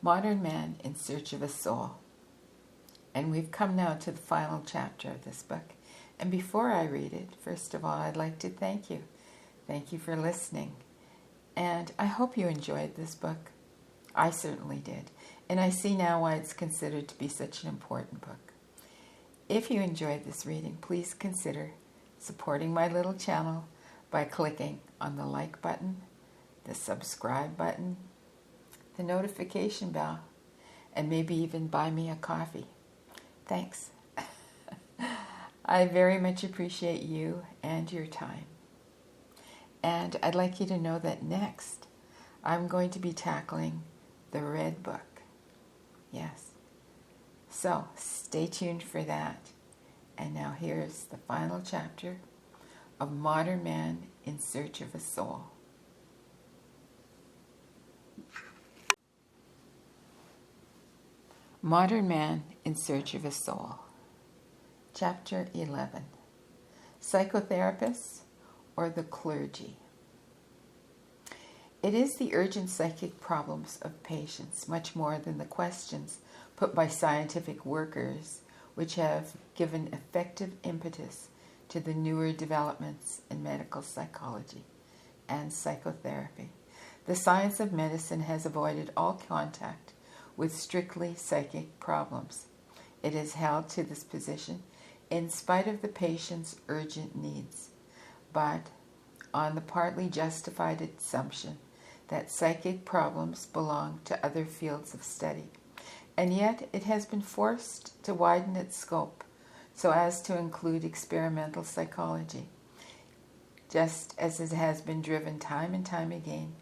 Modern Man in Search of a Soul. And we've come now to the final chapter of this book. And before I read it, first of all, I'd like to thank you. Thank you for listening. And I hope you enjoyed this book. I certainly did. And I see now why it's considered to be such an important book. If you enjoyed this reading, please consider supporting my little channel by clicking on the like button, the subscribe button, the notification bell, and maybe even buy me a coffee. Thanks. I very much appreciate you and your time. And I'd like you to know that next I'm going to be tackling the Red Book. Yes. So stay tuned for that. And now here's the final chapter of Modern Man in Search of a Soul. Modern Man in Search of a Soul. Chapter 11. Psychotherapists or the clergy. It is the urgent psychic problems of patients, much more than the questions put by scientific workers, which have given effective impetus to the newer developments in medical psychology and psychotherapy. The science of medicine has avoided all contact with strictly psychic problems. It has held to this position in spite of the patient's urgent needs, but on the partly justified assumption that psychic problems belong to other fields of study. And yet it has been forced to widen its scope so as to include experimental psychology, just as it has been driven time and time again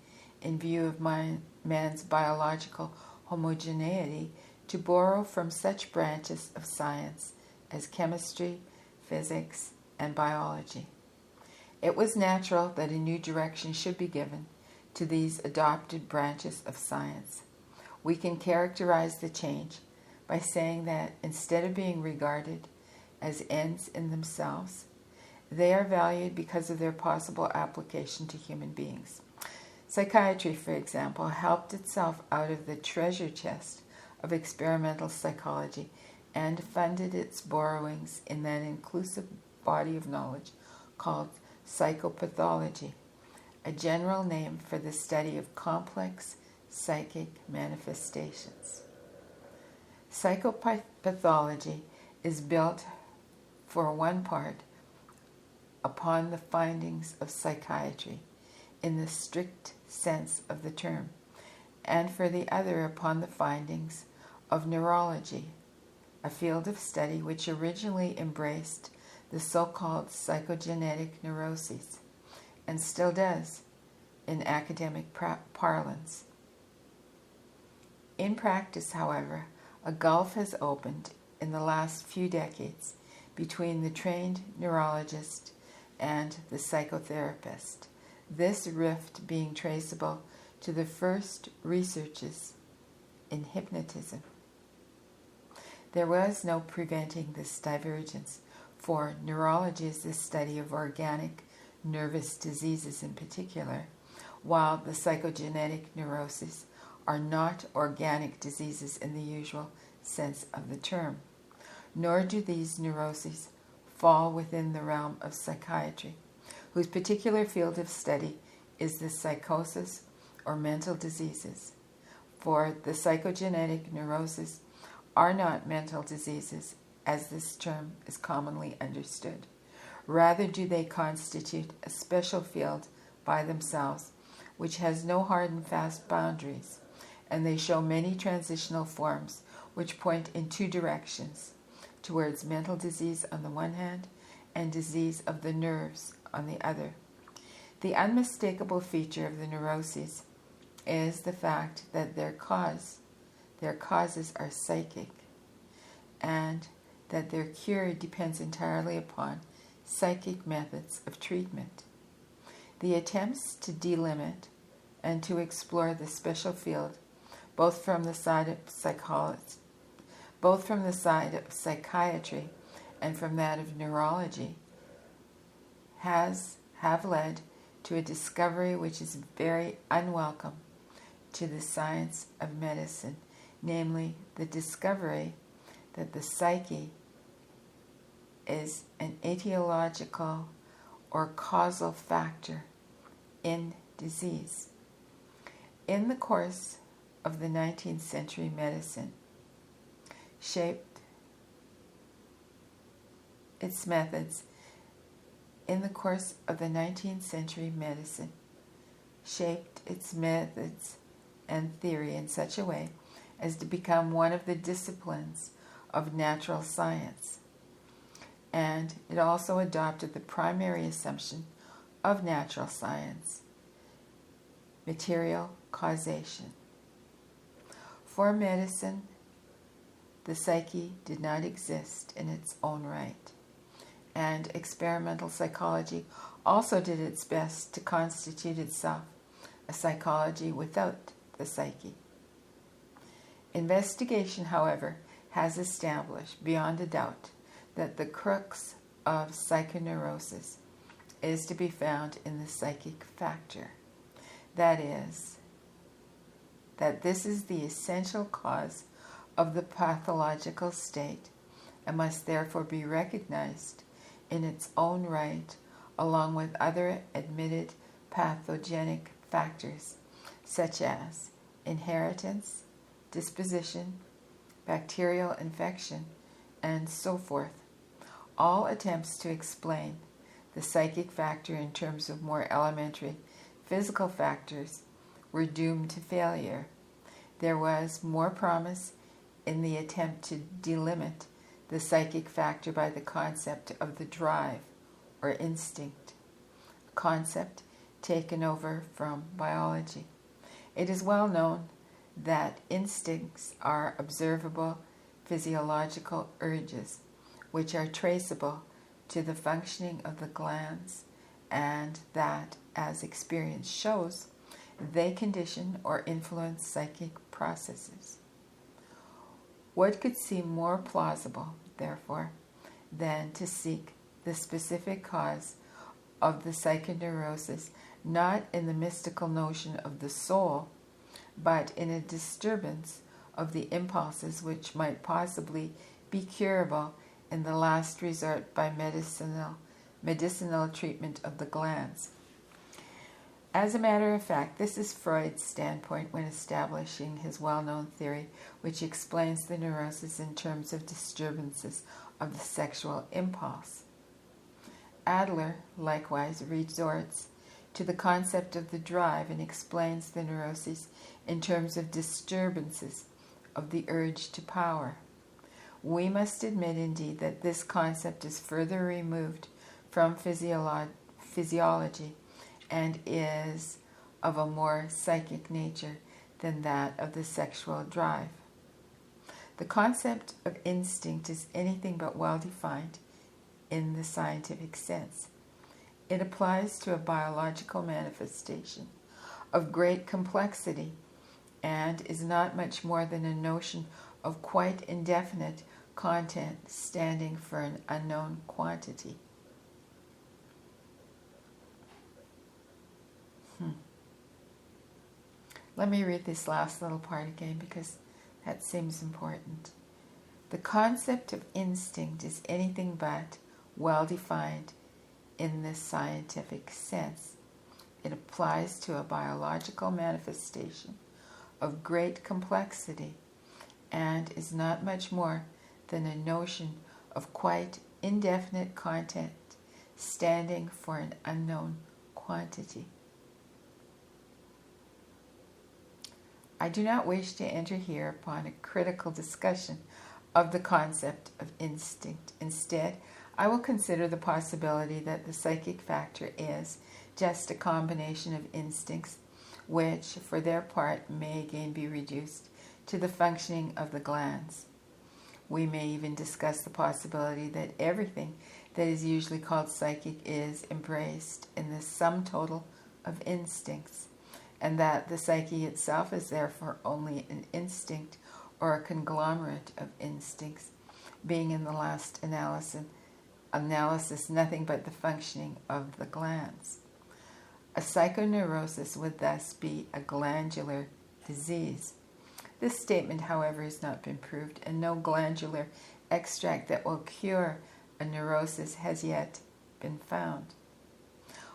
in view of man's biological homogeneity to borrow from such branches of science as chemistry, physics, and biology. It was natural that a new direction should be given to these adopted branches of science. We can characterize the change by saying that instead of being regarded as ends in themselves, they are valued because of their possible application to human beings. Psychiatry, for example, helped itself out of the treasure chest of experimental psychology and funded its borrowings in that inclusive body of knowledge called psychopathology, a general name for the study of complex psychic manifestations. Psychopathology is built, for one part, upon the findings of psychiatry, in the strict sense of the term, and for the other upon the findings of neurology, a field of study which originally embraced the so-called psychogenetic neuroses, and still does in academic parlance. In practice, however, a gulf has opened in the last few decades between the trained neurologist and the psychotherapist, this rift being traceable to the first researches in hypnotism. There was no preventing this divergence, for neurology is the study of organic nervous diseases in particular, while the psychogenetic neuroses are not organic diseases in the usual sense of the term, nor do these neuroses fall within the realm of psychiatry, whose particular field of study is the psychosis or mental diseases. For the psychogenetic neuroses are not mental diseases as this term is commonly understood. Rather do they constitute a special field by themselves which has no hard and fast boundaries, and they show many transitional forms which point in two directions, towards mental disease on the one hand and disease of the nerves on the other. The unmistakable feature of the neuroses is the fact that their causes are psychic, and that their cure depends entirely upon psychic methods of treatment. The attempts to delimit and to explore the special field, both from the side of psychiatry and from that of neurology, have led to a discovery which is very unwelcome to the science of medicine, namely the discovery that the psyche is an etiological or causal factor in disease. In the course of the 19th century, medicine shaped its methods. In the course of the 19th century, medicine shaped its methods and theory in such a way as to become one of the disciplines of natural science. And it also adopted the primary assumption of natural science, material causation. For medicine, the psyche did not exist in its own right, and experimental psychology also did its best to constitute itself a psychology without the psyche. Investigation, however, has established beyond a doubt that the crux of psychoneurosis is to be found in the psychic factor. That is, that this is the essential cause of the pathological state and must therefore be recognized in its own right, along with other admitted pathogenic factors such as inheritance, disposition, bacterial infection, and so forth. All attempts to explain the psychic factor in terms of more elementary physical factors were doomed to failure. There was more promise in the attempt to delimit the psychic factor by the concept of the drive or instinct, a concept taken over from biology. It is well known that instincts are observable physiological urges which are traceable to the functioning of the glands, and that, as experience shows, they condition or influence psychic processes. What could seem more plausible, therefore, than to seek the specific cause of the psychoneurosis not in the mystical notion of the soul, but in a disturbance of the impulses which might possibly be curable in the last resort by medicinal treatment of the glands. As a matter of fact, this is Freud's standpoint when establishing his well-known theory, which explains the neurosis in terms of disturbances of the sexual impulse. Adler, likewise, resorts to the concept of the drive and explains the neuroses in terms of disturbances of the urge to power. We must admit, indeed, that this concept is further removed from physiology and is of a more psychic nature than that of the sexual drive. The concept of instinct is anything but well defined in the scientific sense. It applies to a biological manifestation of great complexity and is not much more than a notion of quite indefinite content standing for an unknown quantity. Let me read this last little part again because that seems important. The concept of instinct is anything but well defined in this scientific sense. It applies to a biological manifestation of great complexity and is not much more than a notion of quite indefinite content standing for an unknown quantity. I do not wish to enter here upon a critical discussion of the concept of instinct. Instead, I will consider the possibility that the psychic factor is just a combination of instincts which, for their part, may again be reduced to the functioning of the glands. We may even discuss the possibility that everything that is usually called psychic is embraced in the sum total of instincts, and that the psyche itself is therefore only an instinct or a conglomerate of instincts, being in the last analysis nothing but the functioning of the glands. A psychoneurosis would thus be a glandular disease. This statement, however, has not been proved, and no glandular extract that will cure a neurosis has yet been found.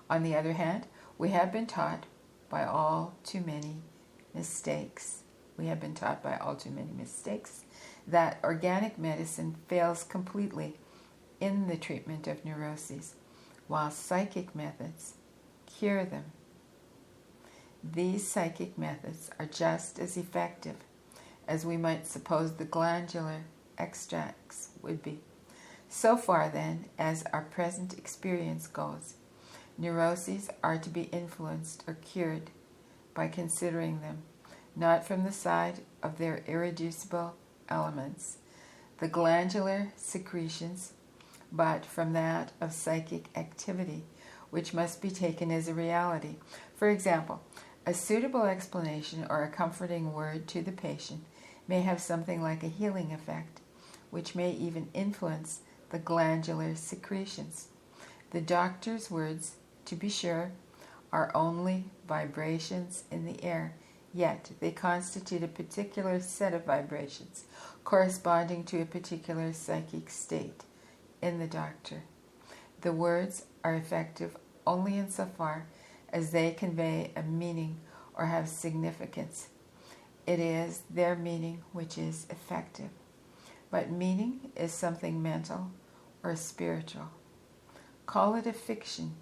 On the other hand, we have been taught by all too many mistakes. That organic medicine fails completely in the treatment of neuroses, while psychic methods cure them. These psychic methods are just as effective as we might suppose the glandular extracts would be. So far, then, as our present experience goes, neuroses are to be influenced or cured by considering them not from the side of their irreducible elements, the glandular secretions, but from that of psychic activity, which must be taken as a reality. For example, a suitable explanation or a comforting word to the patient may have something like a healing effect, which may even influence the glandular secretions. The doctor's words, to be sure, are only vibrations in the air, yet they constitute a particular set of vibrations corresponding to a particular psychic state in the doctor. The words are effective only insofar as they convey a meaning or have significance. It is their meaning which is effective. But meaning is something mental or spiritual. Call it a fiction,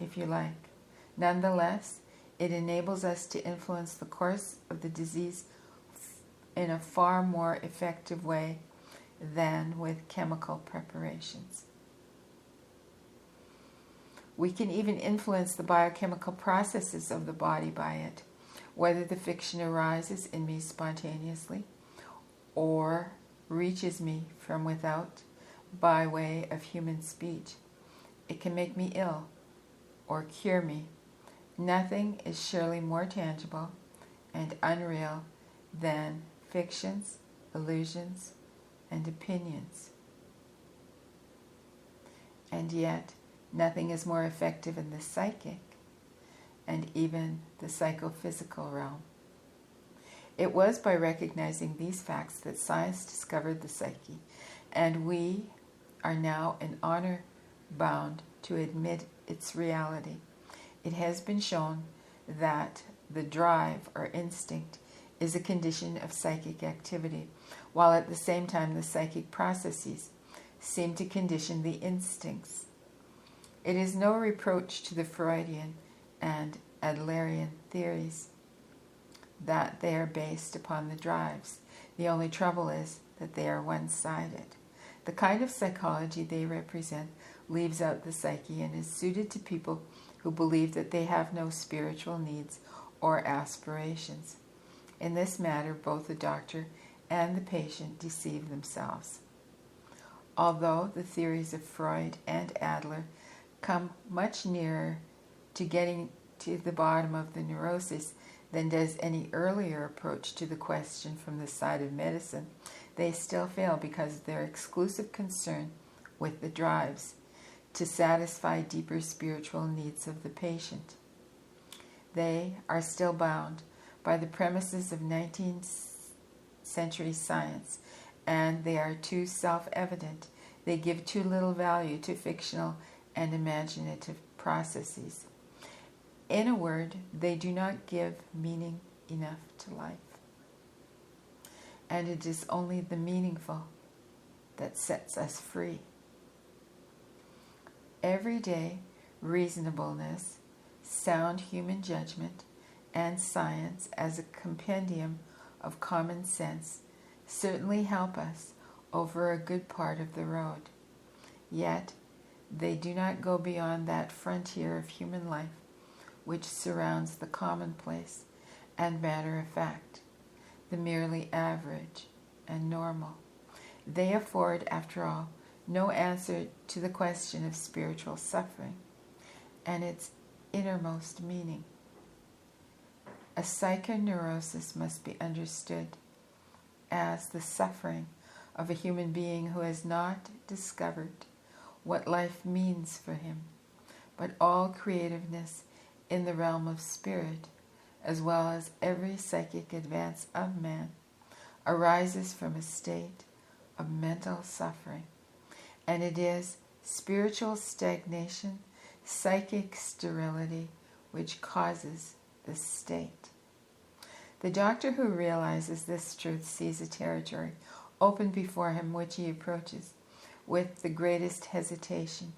if you like. Nonetheless, it enables us to influence the course of the disease in a far more effective way than with chemical preparations. We can even influence the biochemical processes of the body by it, whether the fiction arises in me spontaneously or reaches me from without by way of human speech. It can make me ill or cure me. Nothing is surely more tangible and unreal than fictions, illusions, and opinions. And yet, nothing is more effective in the psychic and even the psychophysical realm. It was by recognizing these facts that science discovered the psyche, and we are now in honor bound to admit its reality. It has been shown that the drive or instinct is a condition of psychic activity, while at the same time the psychic processes seem to condition the instincts. It is no reproach to the Freudian and Adlerian theories that they are based upon the drives. The only trouble is that they are one-sided. The kind of psychology they represent leaves out the psyche and is suited to people who believe that they have no spiritual needs or aspirations. In this matter, both the doctor and the patient deceive themselves. Although the theories of Freud and Adler come much nearer to getting to the bottom of the neurosis than does any earlier approach to the question from the side of medicine, they still fail because of their exclusive concern with the drives to satisfy deeper spiritual needs of the patient. They are still bound by the premises of 19th century science, and they are too self-evident. They give too little value to fictional and imaginative processes. In a word, they do not give meaning enough to life. And it is only the meaningful that sets us free. Everyday reasonableness, sound human judgment, and science as a compendium of common sense certainly help us over a good part of the road. Yet, they do not go beyond that frontier of human life which surrounds the commonplace and matter of fact, the merely average and normal. They afford, after all, no answer to the question of spiritual suffering and its innermost meaning. A psychoneurosis must be understood as the suffering of a human being who has not discovered what life means for him, but all creativeness in the realm of spirit, as well as every psychic advance of man, arises from a state of mental suffering, and it is spiritual stagnation, psychic sterility, which causes this state. The doctor who realizes this truth sees a territory open before him which he approaches with the greatest hesitation.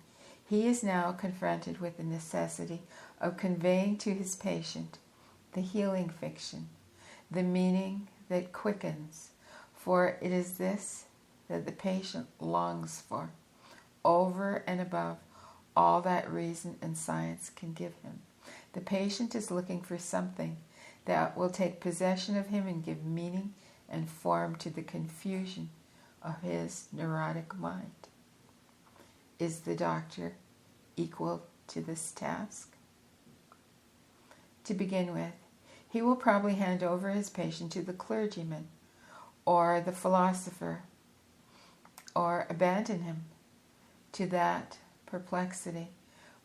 He is now confronted with the necessity of conveying to his patient the healing fiction, the meaning that quickens, for it is this that the patient longs for, over and above all that reason and science can give him. The patient is looking for something that will take possession of him and give meaning and form to the confusion of his neurotic mind. Is the doctor equal to this task? To begin with, he will probably hand over his patient to the clergyman or the philosopher, or abandon him to that perplexity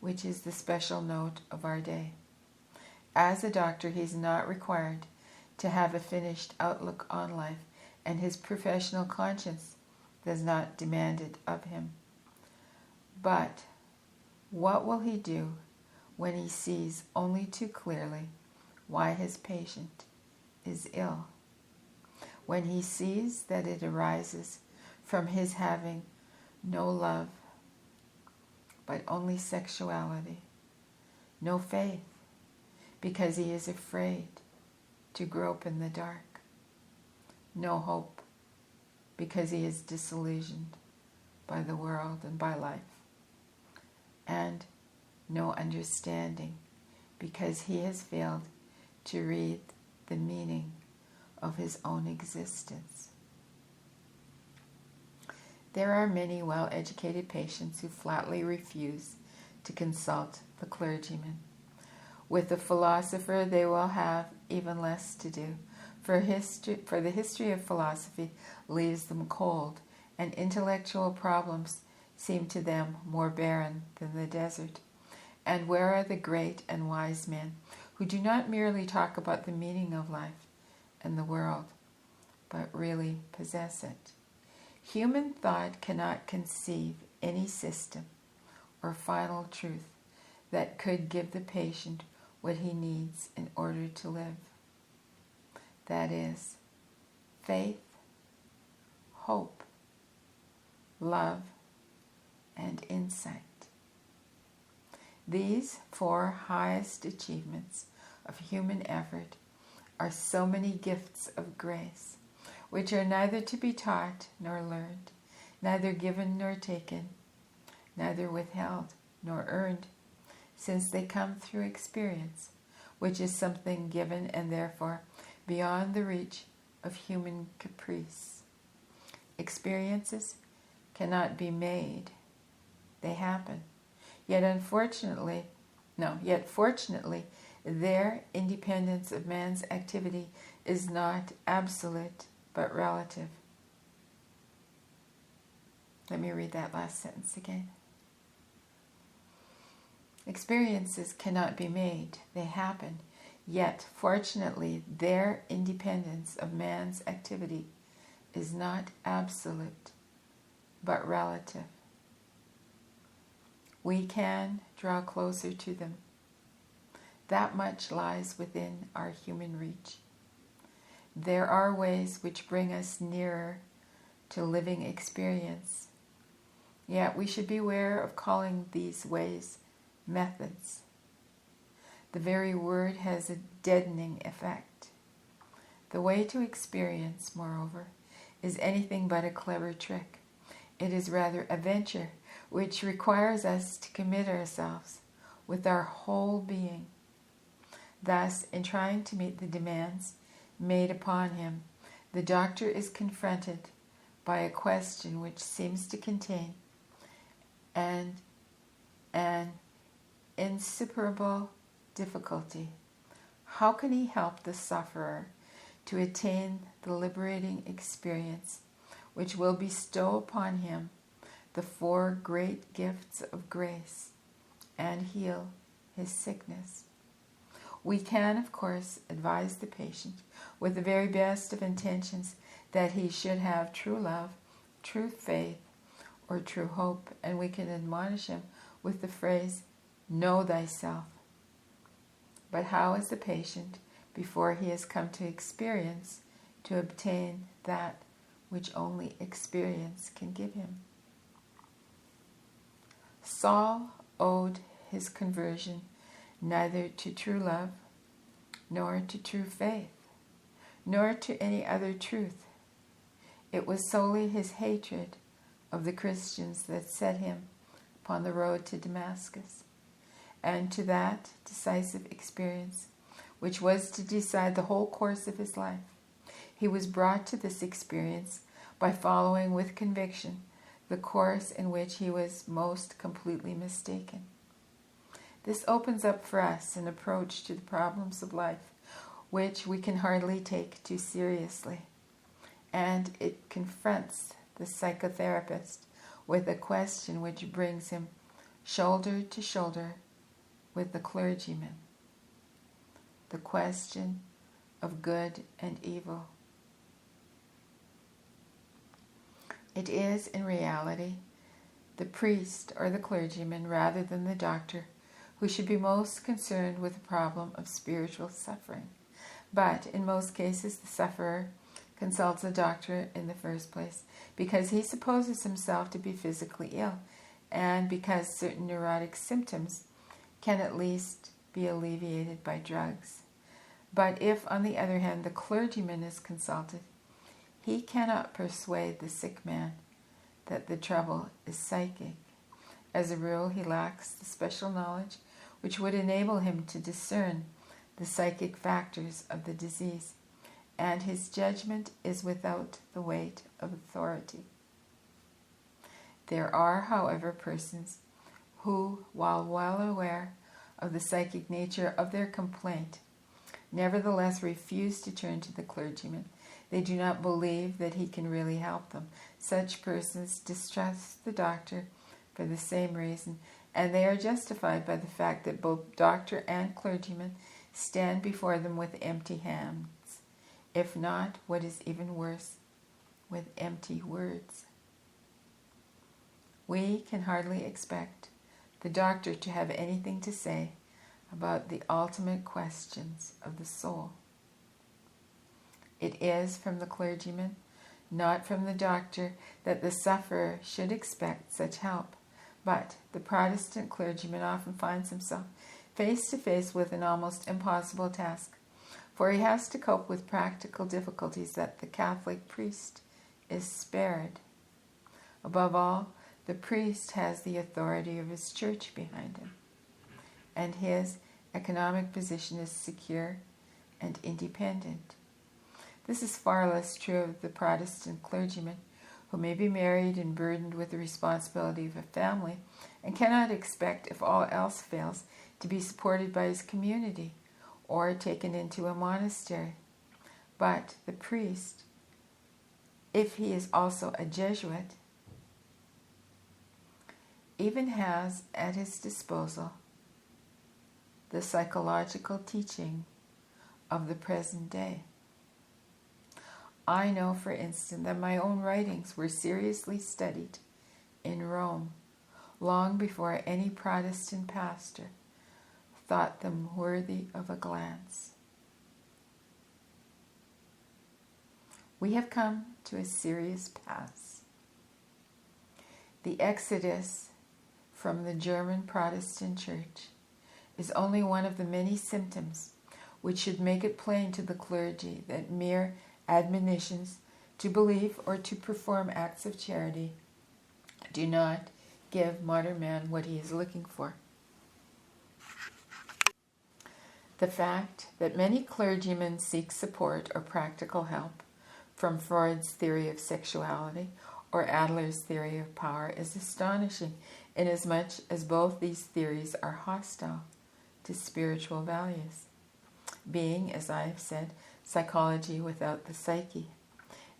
which is the special note of our day. As a doctor, he is not required to have a finished outlook on life, and his professional conscience does not demand it of him. But what will he do when he sees only too clearly why his patient is ill? When he sees that it arises from his having no love, but only sexuality, no faith, because he is afraid to grope in the dark, no hope, because he is disillusioned by the world and by life, and no understanding, because he has failed to read the meaning of his own existence. There are many well-educated patients who flatly refuse to consult the clergyman. With the philosopher, they will have even less to do, for the history of philosophy leaves them cold, and intellectual problems seem to them more barren than the desert. And where are the great and wise men who do not merely talk about the meaning of life and the world, but really possess it? Human thought cannot conceive any system or final truth that could give the patient what he needs in order to live. That is, faith, hope, love, and insight. These four highest achievements of human effort are so many gifts of grace, which are neither to be taught nor learned, neither given nor taken, neither withheld nor earned, since they come through experience, which is something given and therefore beyond the reach of human caprice. Experiences cannot be made, they happen. Yet fortunately, their independence of man's activity is not absolute, but relative. Let me read that last sentence again. Experiences cannot be made, they happen. Yet, fortunately, their independence of man's activity is not absolute, but relative. We can draw closer to them. That much lies within our human reach. There are ways which bring us nearer to living experience. Yet we should beware of calling these ways methods. The very word has a deadening effect. The way to experience, moreover, is anything but a clever trick. It is rather a venture which requires us to commit ourselves with our whole being. Thus, in trying to meet the demands made upon him, the doctor is confronted by a question which seems to contain an insuperable difficulty. How can he help the sufferer to attain the liberating experience which will bestow upon him the four great gifts of grace and heal his sickness? We can, of course, advise the patient with the very best of intentions that he should have true love, true faith, or true hope, and we can admonish him with the phrase, know thyself. But how is the patient, before he has come to experience, to obtain that which only experience can give him? Saul owed his conversion neither to true love, nor to true faith, nor to any other truth. It was solely his hatred of the Christians that set him upon the road to Damascus, and to that decisive experience, which was to decide the whole course of his life. He was brought to this experience by following with conviction the course in which he was most completely mistaken. This opens up for us an approach to the problems of life which we can hardly take too seriously, and it confronts the psychotherapist with a question which brings him shoulder to shoulder with the clergyman: the question of good and evil. It is, in reality, the priest or the clergyman, rather than the doctor, who should be most concerned with the problem of spiritual suffering. But in most cases, the sufferer consults a doctor in the first place because he supposes himself to be physically ill, and because certain neurotic symptoms can at least be alleviated by drugs. But if, on the other hand, the clergyman is consulted, he cannot persuade the sick man that the trouble is psychic. As a rule, he lacks the special knowledge which would enable him to discern the psychic factors of the disease, and his judgment is without the weight of authority. There are, however, persons who, while well aware of the psychic nature of their complaint, nevertheless refuse to turn to the clergyman. They do not believe that he can really help them. Such persons distrust the doctor for the same reason, and they are justified by the fact that both doctor and clergyman stand before them with empty hands, if not, what is even worse, with empty words. We can hardly expect the doctor to have anything to say about the ultimate questions of the soul. It is from the clergyman, not from the doctor, that the sufferer should expect such help. But the Protestant clergyman often finds himself face to face with an almost impossible task, for he has to cope with practical difficulties that the Catholic priest is spared. Above all, the priest has the authority of his church behind him, and his economic position is secure and independent. This is far less true of the Protestant clergyman, who may be married and burdened with the responsibility of a family, and cannot expect, if all else fails, to be supported by his community or taken into a monastery. But the priest, if he is also a Jesuit, even has at his disposal the psychological teaching of the present day. I know, for instance, that my own writings were seriously studied in Rome long before any Protestant pastor thought them worthy of a glance. We have come to a serious pass. The exodus from the German Protestant Church is only one of the many symptoms which should make it plain to the clergy that mere admonitions to believe or to perform acts of charity do not give modern man what he is looking for. The fact that many clergymen seek support or practical help from Freud's theory of sexuality or Adler's theory of power is astonishing, inasmuch as both these theories are hostile to spiritual values, being, as I have said, psychology without the psyche.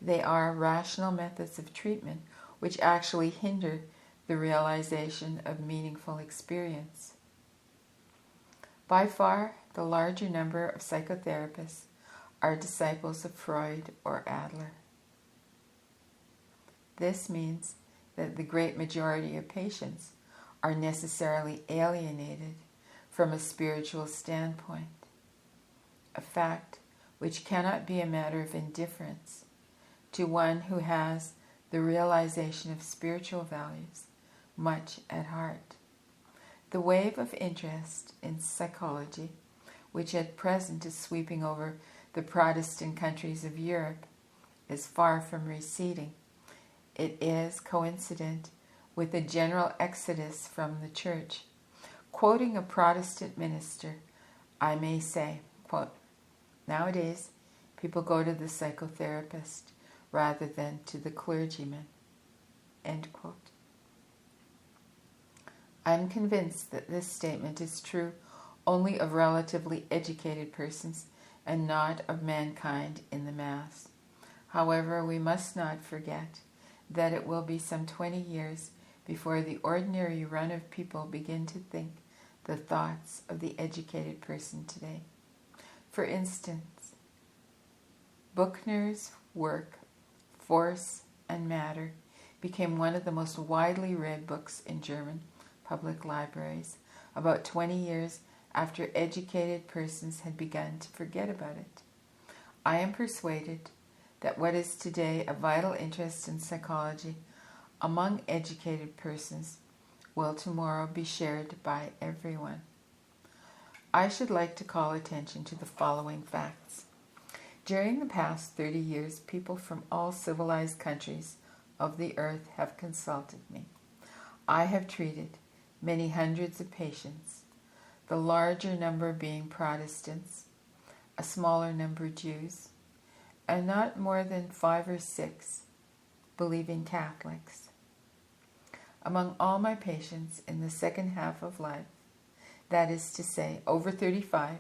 They are rational methods of treatment which actually hinder the realization of meaningful experience. By far, the larger number of psychotherapists are disciples of Freud or Adler. This means that the great majority of patients are necessarily alienated from a spiritual standpoint, a fact which cannot be a matter of indifference to one who has the realization of spiritual values much at heart. The wave of interest in psychology, which at present is sweeping over the Protestant countries of Europe, is far from receding. It is coincident with a general exodus from the church. Quoting a Protestant minister, I may say, quote, "Nowadays, people go to the psychotherapist rather than to the clergyman." End quote. I am convinced that this statement is true only of relatively educated persons and not of mankind in the mass. However, we must not forget that it will be some 20 years before the ordinary run of people begin to think the thoughts of the educated person today. For instance, Buchner's work, Force and Matter, became one of the most widely read books in German public libraries about 20 years after educated persons had begun to forget about it. I am persuaded that what is today a vital interest in psychology among educated persons will tomorrow be shared by everyone. I should like to call attention to the following facts. During the past 30 years, people from all civilized countries of the earth have consulted me. I have treated many hundreds of patients, the larger number being Protestants, a smaller number Jews, and not more than 5 or 6 believing Catholics. Among all my patients in the second half of life, that is to say, over 35,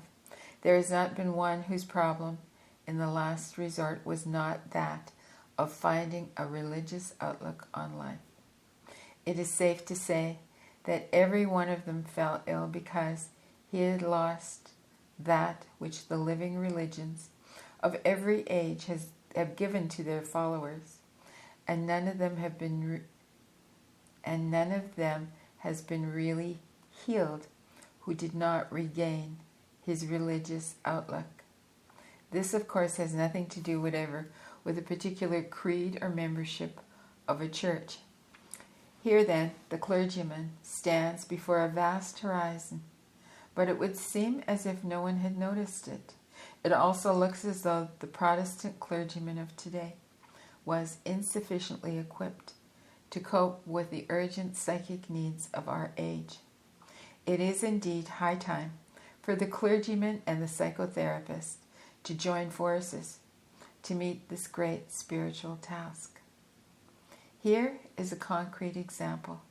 there has not been one whose problem in the last resort was not that of finding a religious outlook on life. It is safe to say that every one of them fell ill because he had lost that which the living religions of every age have given to their followers, and none of them has been really healed who did not regain his religious outlook. This, of course, has nothing to do whatever with a particular creed or membership of a church. Here, then, the clergyman stands before a vast horizon, but it would seem as if no one had noticed it. It also looks as though the Protestant clergyman of today was insufficiently equipped to cope with the urgent psychic needs of our age. It is indeed high time for the clergyman and the psychotherapist to join forces to meet this great spiritual task. Here is a concrete example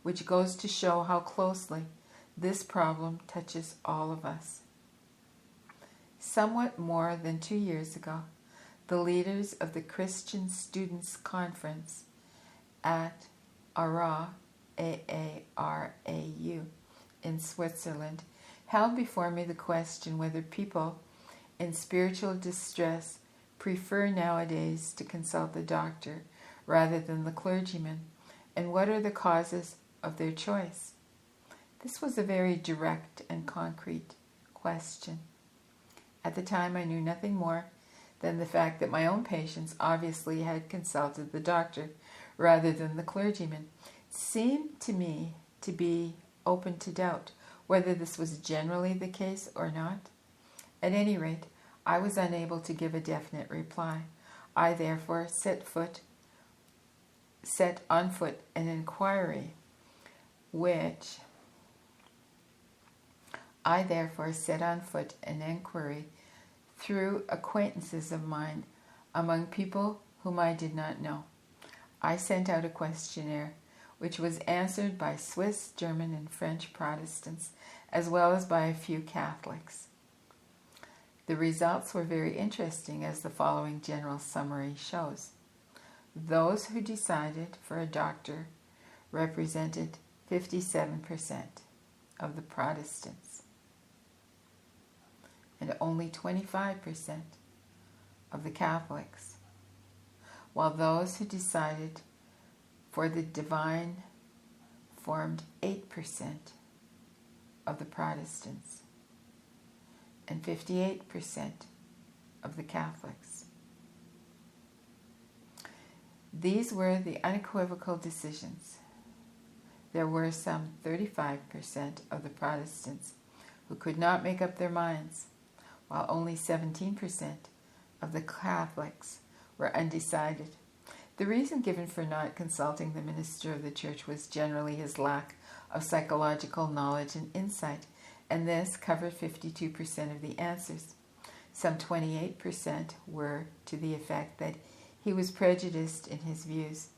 which goes to show how closely this problem touches all of us. Somewhat more than 2 years ago, the leaders of the Christian Students' Conference at Aarau, A-A-R-A-U, in Switzerland, held before me the question whether people in spiritual distress prefer nowadays to consult the doctor rather than the clergyman, and what are the causes of their choice. This was a very direct and concrete question. At the time, I knew nothing more than the fact that my own patients obviously had consulted the doctor rather than the clergyman. It seemed to me to be open to doubt whether this was generally the case or not. At any rate, I was unable to give a definite reply. I therefore set on foot an inquiry through acquaintances of mine among people whom I did not know. I sent out a questionnaire which was answered by Swiss, German, and French Protestants, as well as by a few Catholics. The results were very interesting, as the following general summary shows. Those who decided for a doctor represented 57% of the Protestants and only 25% of the Catholics, while those who decided for the divine formed 8% of the Protestants and 58% of the Catholics. These were the unequivocal decisions. There were some 35% of the Protestants who could not make up their minds, while only 17% of the Catholics were undecided. The reason given for not consulting the minister of the church was generally his lack of psychological knowledge and insight, and this covered 52% of the answers. Some 28% were to the effect that he was prejudiced in his views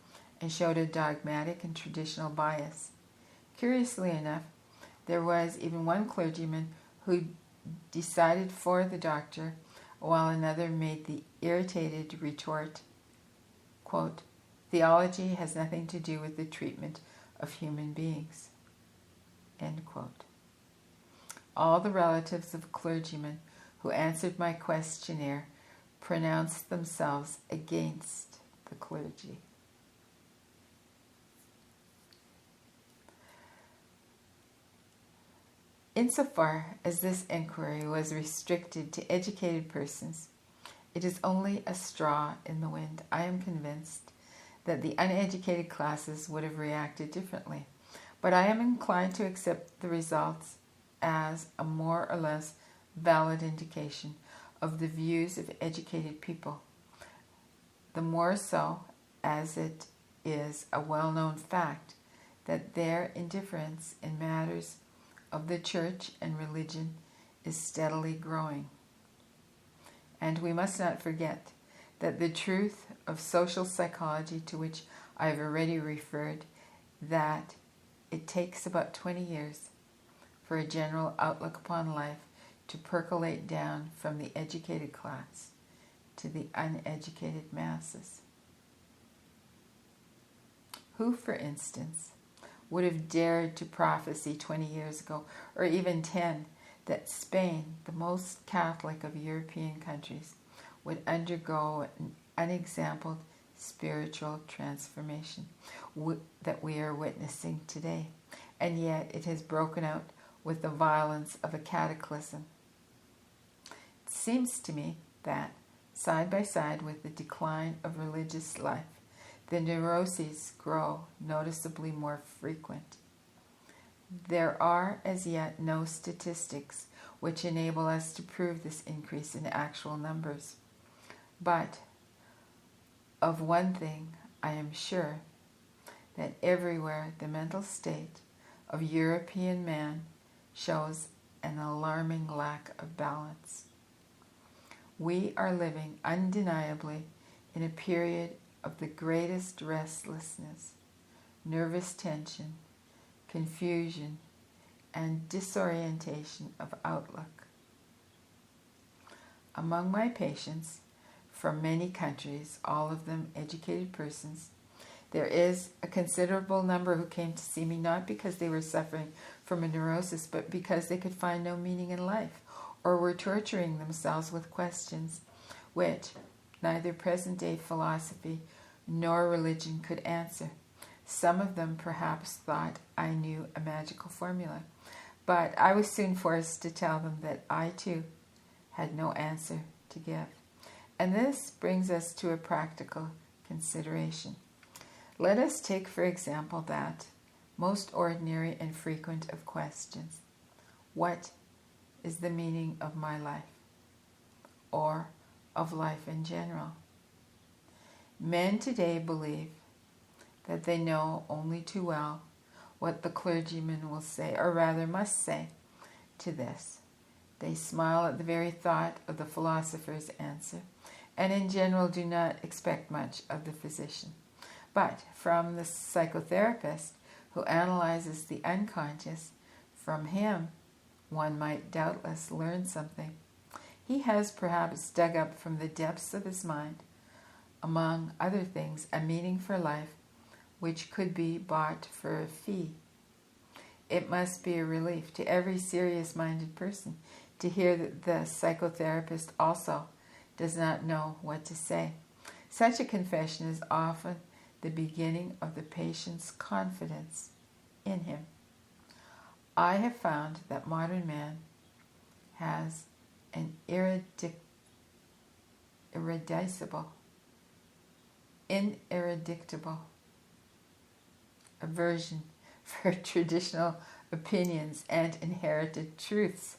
and showed a dogmatic and traditional bias. Curiously enough, there was even one clergyman who decided for the doctor, while another made the irritated retort, quote, "Theology has nothing to do with the treatment of human beings," end quote. All the relatives of clergymen who answered my questionnaire pronounced themselves against the clergy. Insofar as this inquiry was restricted to educated persons, it is only a straw in the wind. I am convinced that the uneducated classes would have reacted differently, but I am inclined to accept the results as a more or less valid indication of the views of educated people, the more so as it is a well-known fact that their indifference in matters of the church and religion is steadily growing. And we must not forget that the truth of social psychology, to which I have already referred, that it takes about 20 years for a general outlook upon life to percolate down from the educated class to the uneducated masses. Who, for instance, would have dared to prophesy 20 years ago, or even 10, that Spain, the most Catholic of European countries, would undergo an unexampled spiritual transformation that we are witnessing today, and yet it has broken out with the violence of a cataclysm. It seems to me that, side by side with the decline of religious life, the neuroses grow noticeably more frequent. There are as yet no statistics which enable us to prove this increase in actual numbers. But of one thing I am sure, that everywhere the mental state of European man shows an alarming lack of balance. We are living undeniably in a period of the greatest restlessness, nervous tension, confusion, and disorientation of outlook. Among my patients from many countries, all of them educated persons, there is a considerable number who came to see me not because they were suffering from a neurosis, but because they could find no meaning in life, or were torturing themselves with questions which neither present-day philosophy nor religion could answer. Some of them perhaps thought I knew a magical formula, but I was soon forced to tell them that I too had no answer to give. And this brings us to a practical consideration. Let us take, for example, that most ordinary and frequent of questions. What is the meaning of my life? Or of life in general? Men today believe that they know only too well what the clergyman will say, or rather must say, to this. They smile at the very thought of the philosopher's answer, and in general do not expect much of the physician. But from the psychotherapist who analyzes the unconscious, from him one might doubtless learn something. He has perhaps dug up from the depths of his mind, among other things, a meaning for life which could be bought for a fee. It must be a relief to every serious-minded person to hear that the psychotherapist also does not know what to say. Such a confession is often the beginning of the patient's confidence in him. I have found that modern man has an ineradicable aversion for traditional opinions and inherited truths.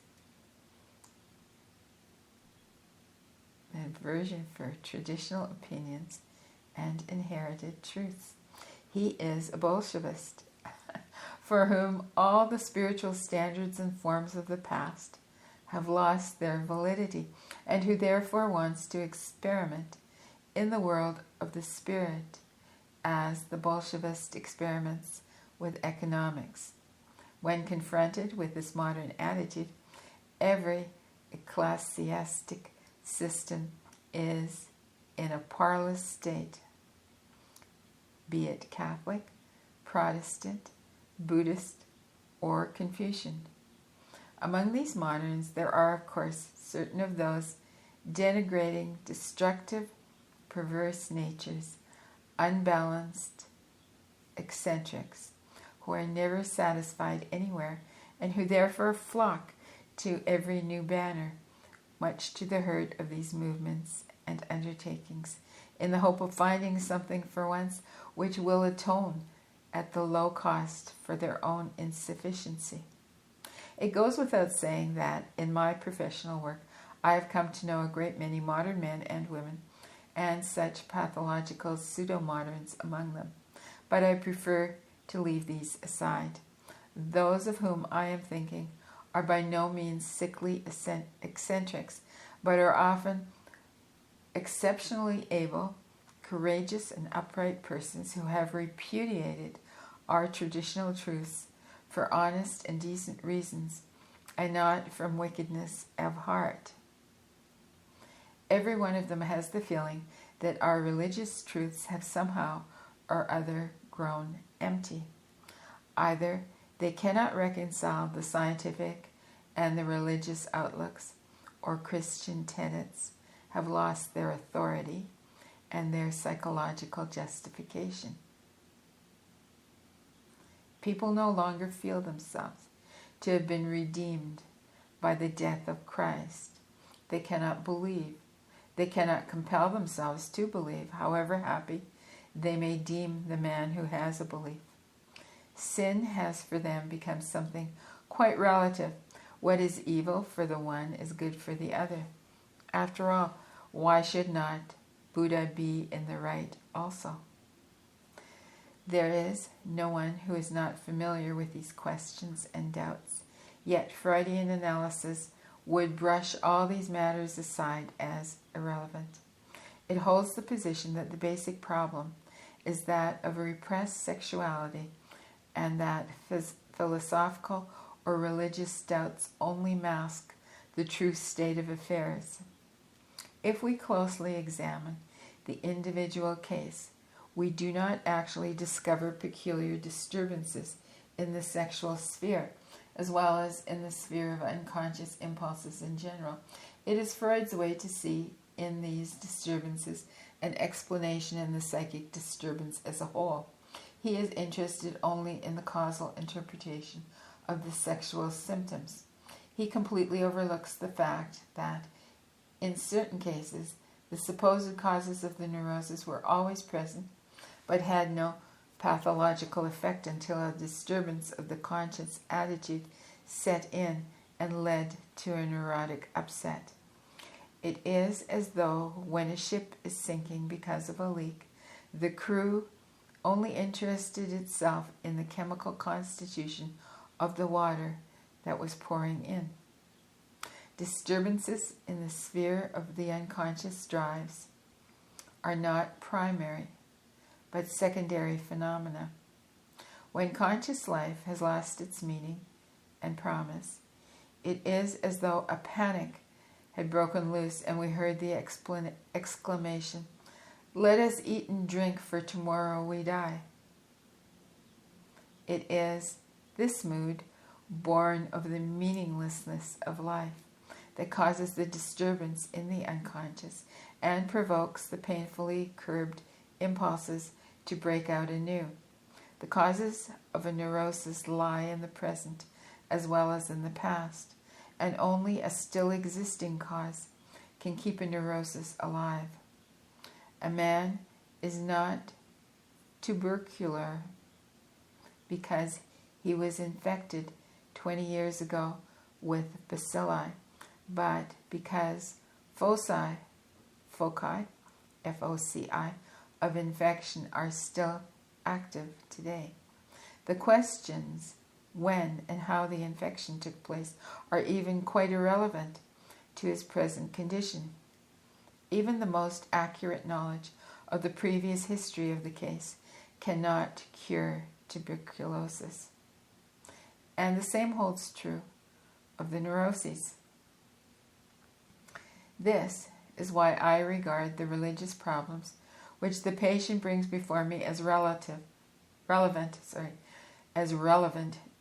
An aversion for traditional opinions and inherited truths. He is a Bolshevist, for whom all the spiritual standards and forms of the past have lost their validity, and who therefore wants to experiment in the world of the spirit as the Bolshevist experiments with economics. When confronted with this modern attitude, every ecclesiastic system is in a parlous state, be it Catholic, Protestant, Buddhist, or Confucian. Among these moderns, there are, of course, certain of those denigrating, destructive, perverse natures, unbalanced eccentrics, who are never satisfied anywhere, and who therefore flock to every new banner, much to the hurt of these movements and undertakings, in the hope of finding something for once which will atone at the low cost for their own insufficiency. It goes without saying that, in my professional work, I have come to know a great many modern men and women, and such pathological pseudo-moderns among them. But I prefer to leave these aside. Those of whom I am thinking are by no means sickly eccentrics, but are often exceptionally able, courageous, and upright persons who have repudiated our traditional truths for honest and decent reasons, and not from wickedness of heart. Every one of them has the feeling that our religious truths have somehow or other grown empty. Either they cannot reconcile the scientific and the religious outlooks, or Christian tenets have lost their authority and their psychological justification. People no longer feel themselves to have been redeemed by the death of Christ. They cannot believe. They cannot compel themselves to believe, however happy they may deem the man who has a belief. Sin has for them become something quite relative. What is evil for the one is good for the other. After all, why should not Buddha be in the right also? There is no one who is not familiar with these questions and doubts, yet Freudian analysis would brush all these matters aside as irrelevant. It holds the position that the basic problem is that of a repressed sexuality, and that philosophical or religious doubts only mask the true state of affairs. If we closely examine the individual case, we do not actually discover peculiar disturbances in the sexual sphere, as well as in the sphere of unconscious impulses in general. It is Freud's way to see in these disturbances an explanation in the psychic disturbance as a whole. He is interested only in the causal interpretation of the sexual symptoms. He completely overlooks the fact that, in certain cases, the supposed causes of the neurosis were always present, but had no pathological effect until a disturbance of the conscious attitude set in and led to a neurotic upset. It is as though when a ship is sinking because of a leak, the crew only interested itself in the chemical constitution of the water that was pouring in. Disturbances in the sphere of the unconscious drives are not primary, but secondary phenomena. When conscious life has lost its meaning and promise, it is as though a panic had broken loose, and we heard the exclamation, "Let us eat and drink, for tomorrow we die." It is this mood, born of the meaninglessness of life, that causes the disturbance in the unconscious and provokes the painfully curbed impulses to break out anew. The causes of a neurosis lie in the present as well as in the past, and only a still existing cause can keep a neurosis alive. A man is not tubercular because he was infected 20 years ago with bacilli, but because foci, F-O-C-I, of infection are still active today. The questions when and how the infection took place are even quite irrelevant to his present condition. Even the most accurate knowledge of the previous history of the case cannot cure tuberculosis. And the same holds true of the neuroses. This is why I regard the religious problems which the patient brings before me as relevant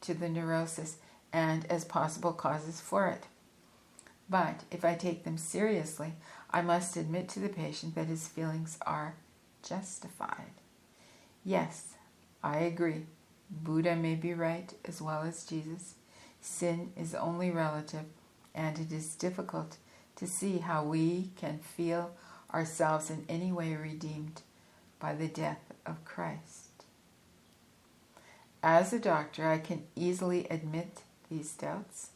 to the neurosis and as possible causes for it. But if I take them seriously, I must admit to the patient that his feelings are justified. Yes, I agree. Buddha may be right as well as Jesus. Sin is only relative, and it is difficult to see how we can feel ourselves in any way redeemed by the death of Christ. As a doctor, I can easily admit these doubts,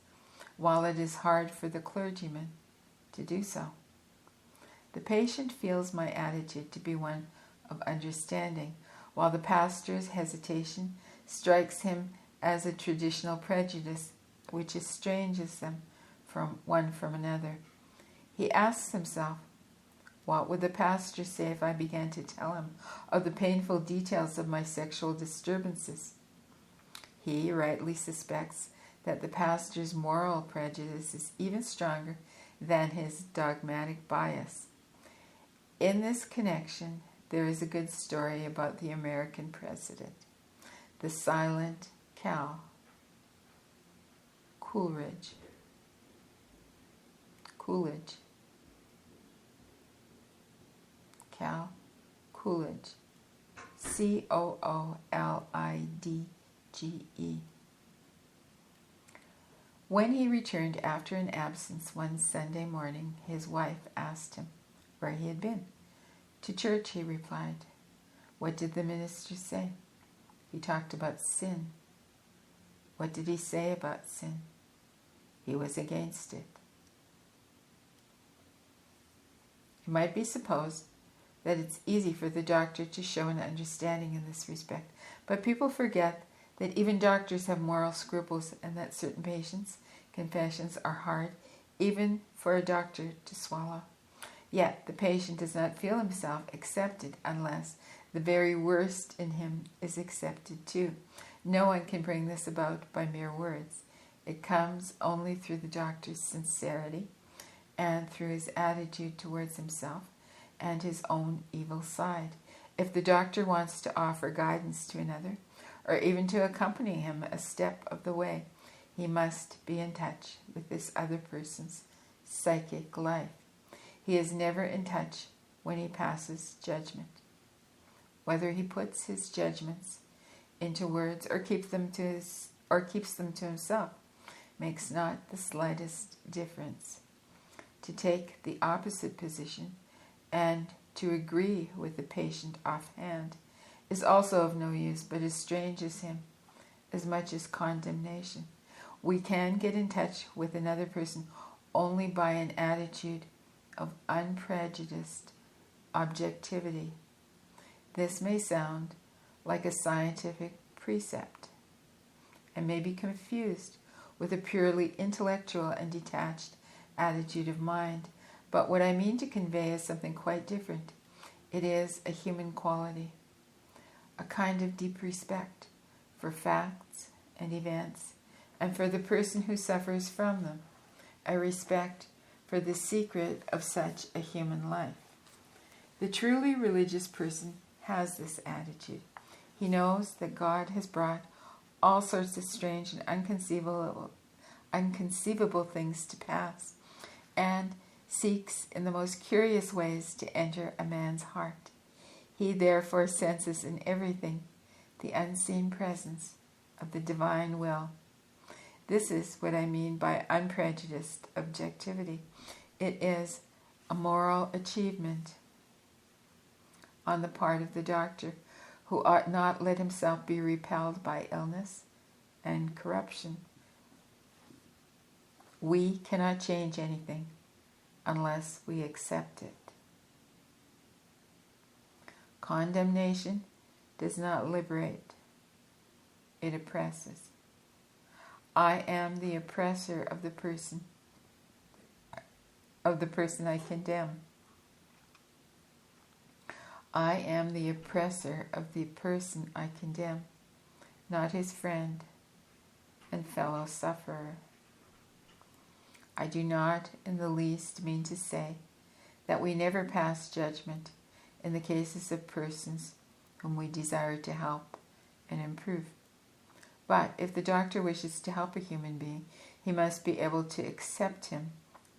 while it is hard for the clergyman to do so. The patient feels my attitude to be one of understanding, while the pastor's hesitation strikes him as a traditional prejudice which estranges them from one from another. He asks himself, what would the pastor say if I began to tell him of the painful details of my sexual disturbances? He rightly suspects that the pastor's moral prejudice is even stronger than his dogmatic bias. In this connection, there is a good story about the American president, the silent Cal Coolidge. Cal Coolidge. Coolidge. When he returned after an absence one Sunday morning, his wife asked him where he had been. To church, he replied. What did the minister say? He talked about sin. What did he say about sin? He was against it. It might be supposed that it's easy for the doctor to show an understanding in this respect, but people forget that even doctors have moral scruples and that certain patients' confessions are hard, even for a doctor to swallow. Yet the patient does not feel himself accepted unless the very worst in him is accepted too. No one can bring this about by mere words. It comes only through the doctor's sincerity and through his attitude towards himself and his own evil side. If the doctor wants to offer guidance to another, or even to accompany him a step of the way, he must be in touch with this other person's psychic life. He is never in touch when he passes judgment. Whether he puts his judgments into words or keeps them to himself makes not the slightest difference. To take the opposite position and to agree with the patient offhand is also of no use, but estranges him as much as condemnation. We can get in touch with another person only by an attitude of unprejudiced objectivity. This may sound like a scientific precept and may be confused with a purely intellectual and detached attitude of mind, but what I mean to convey is something quite different. It is a human quality, a kind of deep respect for facts and events and for the person who suffers from them, a respect for the secret of such a human life. The truly religious person has this attitude. He knows that God has brought all sorts of strange and unconceivable things to pass, and seeks in the most curious ways to enter a man's heart. He therefore senses in everything the unseen presence of the divine will. This is what I mean by unprejudiced objectivity. It is a moral achievement on the part of the doctor, who ought not let himself be repelled by illness and corruption. We cannot change anything unless we accept it. Condemnation does not liberate, it oppresses. I am the oppressor of the person I condemn. I am the oppressor of the person I condemn, not his friend and fellow sufferer. I do not in the least mean to say that we never pass judgment in the cases of persons whom we desire to help and improve. But if the doctor wishes to help a human being, he must be able to accept him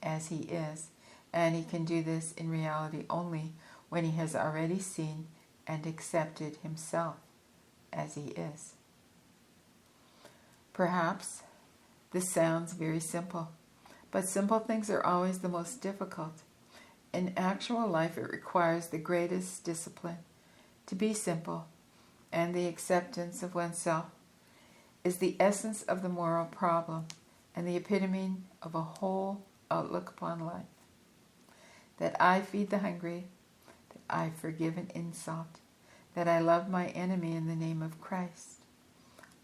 as he is, and he can do this in reality only when he has already seen and accepted himself as he is. Perhaps this sounds very simple, but simple things are always the most difficult. In actual life, it requires the greatest discipline to be simple, and the acceptance of oneself is the essence of the moral problem and the epitome of a whole outlook upon life. That I feed the hungry, that I forgive an insult, that I love my enemy in the name of Christ.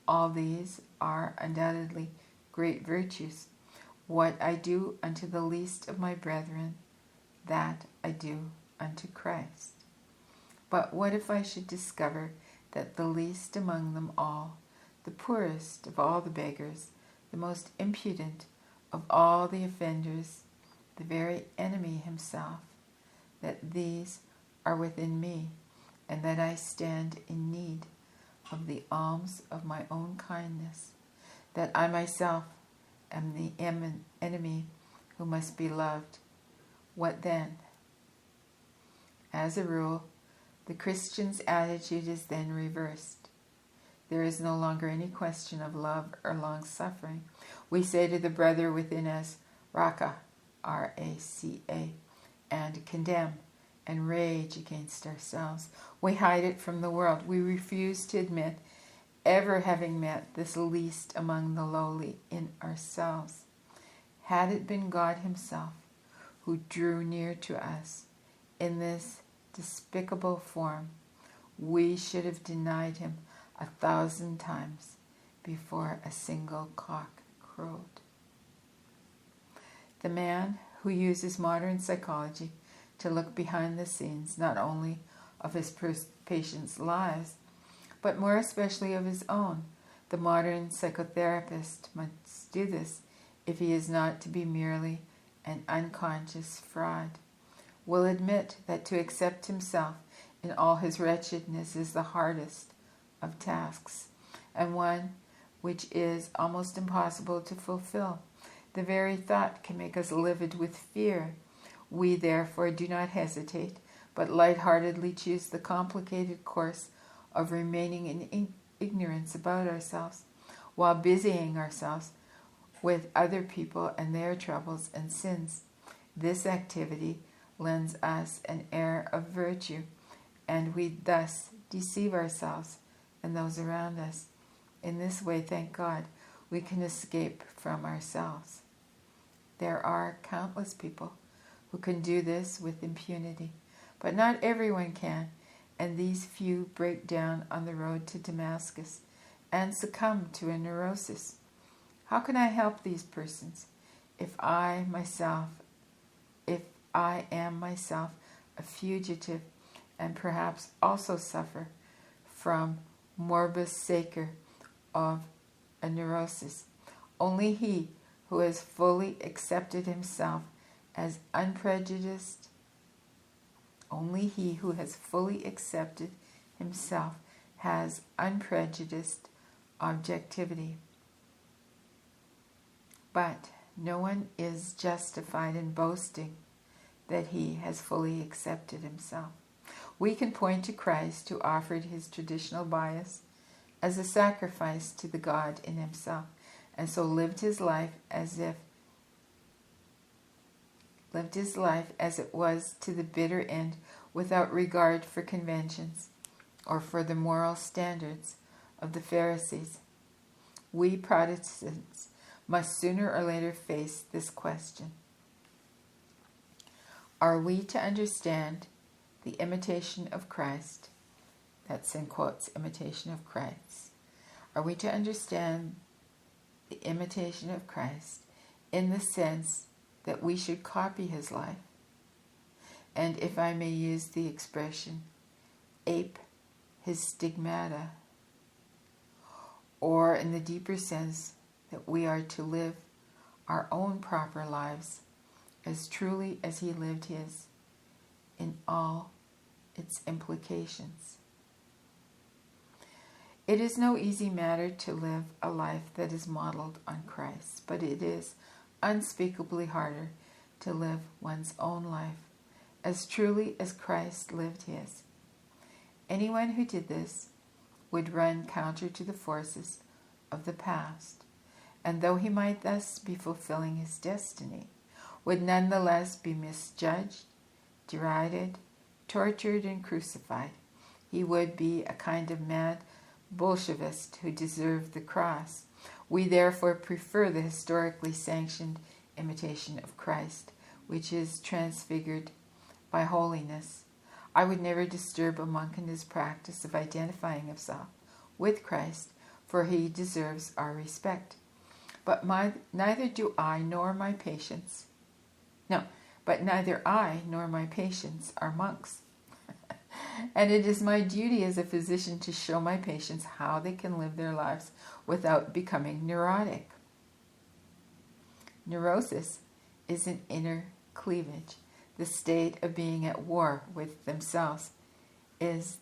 All these are undoubtedly great virtues. What I do unto the least of my brethren, that I do unto Christ. But what if I should discover that the least among them all, the poorest of all the beggars, the most impudent of all the offenders, the very enemy himself, that these are within me, and that I stand in need of the alms of my own kindness, that I myself am the enemy who must be loved. What then? As a rule, the Christian's attitude is then reversed. There is no longer any question of love or long-suffering. We say to the brother within us, Raka, R-A-C-A, and condemn and rage against ourselves. We hide it from the world. We refuse to admit ever having met this least among the lowly in ourselves. Had it been God himself who drew near to us in this despicable form, we should have denied him 1,000 times before a single cock crowed. The man who uses modern psychology to look behind the scenes, not only of his patients' lives, but more especially of his own, the modern psychotherapist must do this if he is not to be merely an unconscious fraud, will admit that to accept himself in all his wretchedness is the hardest of tasks, and one which is almost impossible to fulfill. The very thought can make us livid with fear. We therefore do not hesitate, but lightheartedly choose the complicated course of remaining in ignorance about ourselves, while busying ourselves with other people and their troubles and sins. This activity lends us an air of virtue, and we thus deceive ourselves and those around us. In this way, thank God, we can escape from ourselves. There are countless people who can do this with impunity, but not everyone can, and these few break down on the road to Damascus and succumb to a neurosis. How can I help these persons if I am myself a fugitive and perhaps also suffer from morbus sacer of a neurosis? Only he who has fully accepted himself as unprejudiced, only he who has fully accepted himself has unprejudiced objectivity. But no one is justified in boasting that he has fully accepted himself. We can point to Christ, who offered his traditional bias as a sacrifice to the God in himself, and so lived his life as it was to the bitter end, without regard for conventions or for the moral standards of the Pharisees. We Protestants must sooner or later face this question. Are we to understand the imitation of Christ? That's in quotes, imitation of Christ. Are we to understand the imitation of Christ in the sense that we should copy his life? And if I may use the expression, ape his stigmata, or in the deeper sense that we are to live our own proper lives as truly as he lived his, in all its implications. It is no easy matter to live a life that is modeled on Christ, but it is unspeakably harder to live one's own life as truly as Christ lived his. Anyone who did this would run counter to the forces of the past, and though he might thus be fulfilling his destiny, would nonetheless be misjudged, derided, tortured, and crucified. He would be a kind of mad Bolshevist who deserved the cross. We therefore prefer the historically sanctioned imitation of Christ, which is transfigured by holiness. I would never disturb a monk in his practice of identifying himself with Christ, for he deserves our respect. But neither I nor my patients are monks. And it is my duty as a physician to show my patients how they can live their lives without becoming neurotic. Neurosis is an inner cleavage. The state of being at war with themselves is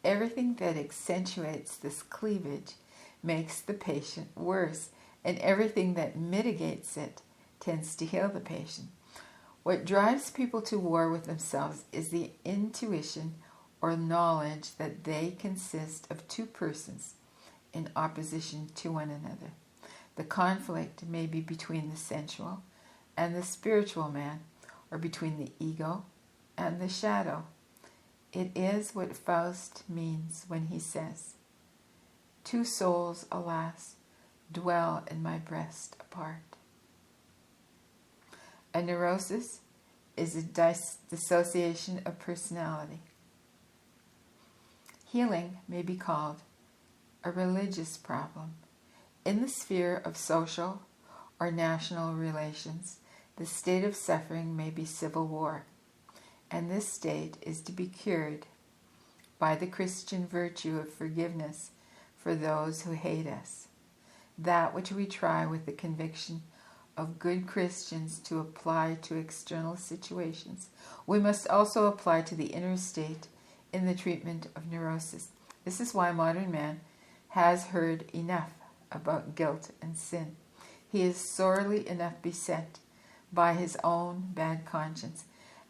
everything that accentuates this cleavage makes the patient worse, and everything that mitigates it tends to heal the patient. What drives people to war with themselves is the intuition or knowledge that they consist of two persons in opposition to one another. The conflict may be between the sensual and the spiritual man, or between the ego and the shadow. It is what Faust means when he says, "Two souls, alas, dwell in my breast apart." A neurosis is a dissociation of personality. Healing may be called a religious problem. In the sphere of social or national relations, the state of suffering may be civil war, and this state is to be cured by the Christian virtue of forgiveness for those who hate us. That which we try with the conviction of good Christians to apply to external situations, we must also apply to the inner state in the treatment of neurosis. This is why modern man has heard enough about guilt and sin. He is sorely enough beset by his own bad conscience,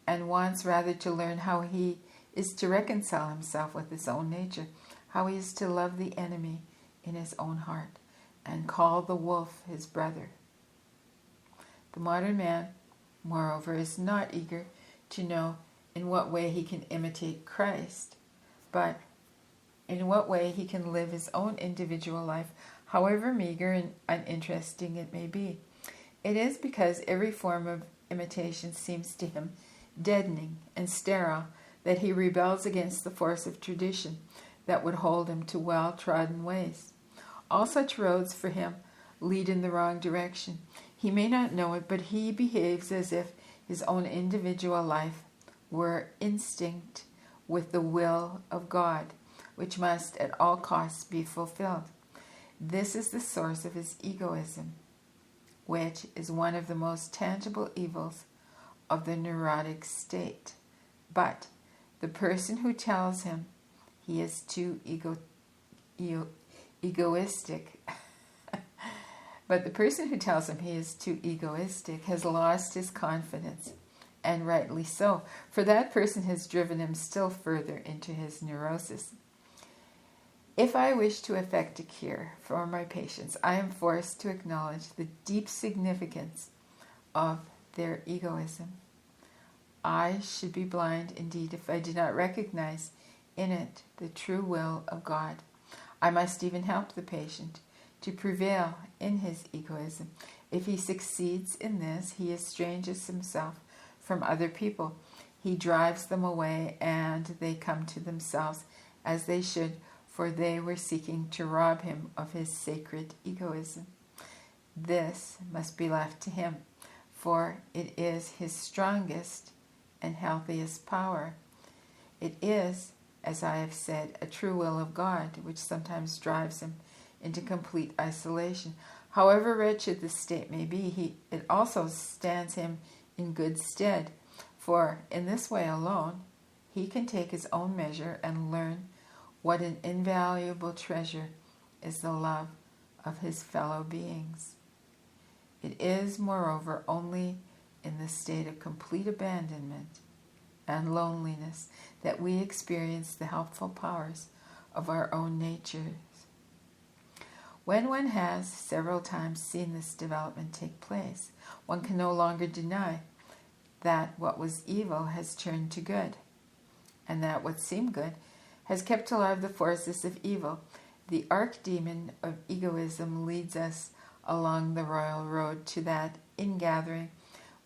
and wants rather to learn how he is to reconcile himself with his own nature, how he is to love the enemy in his own heart, and call the wolf his brother. The modern man, moreover, is not eager to know in what way he can imitate Christ, but in what way he can live his own individual life, however meager and uninteresting it may be. It is because every form of imitation seems to him deadening and sterile that he rebels against the force of tradition that would hold him to well-trodden ways. All such roads for him lead in the wrong direction. He may not know it, but he behaves as if his own individual life were instinct with the will of God, which must at all costs be fulfilled. This is the source of his egoism, which is one of the most tangible evils of the neurotic state. But the person who tells him he is too egoistic But the person who tells him he is too egoistic has lost his confidence, and rightly so, for that person has driven him still further into his neurosis. If I wish to effect a cure for my patients, I am forced to acknowledge the deep significance of their egoism. I should be blind indeed if I did not recognize in it the true will of God. I must even help the patient to prevail in his egoism. If he succeeds in this, he estranges himself from other people. He drives them away, and they come to themselves as they should, for they were seeking to rob him of his sacred egoism. This must be left to him, for it is his strongest and healthiest power. It is, as I have said, a true will of God, which sometimes drives him into complete isolation. However wretched the state may be, it also stands him in good stead, for in this way alone he can take his own measure and learn what an invaluable treasure is the love of his fellow beings. It is, moreover, only in the state of complete abandonment and loneliness that we experience the helpful powers of our own natures. When one has several times seen this development take place, one can no longer deny that what was evil has turned to good, and that what seemed good has kept alive the forces of evil. The archdemon of egoism leads us along the royal road to that ingathering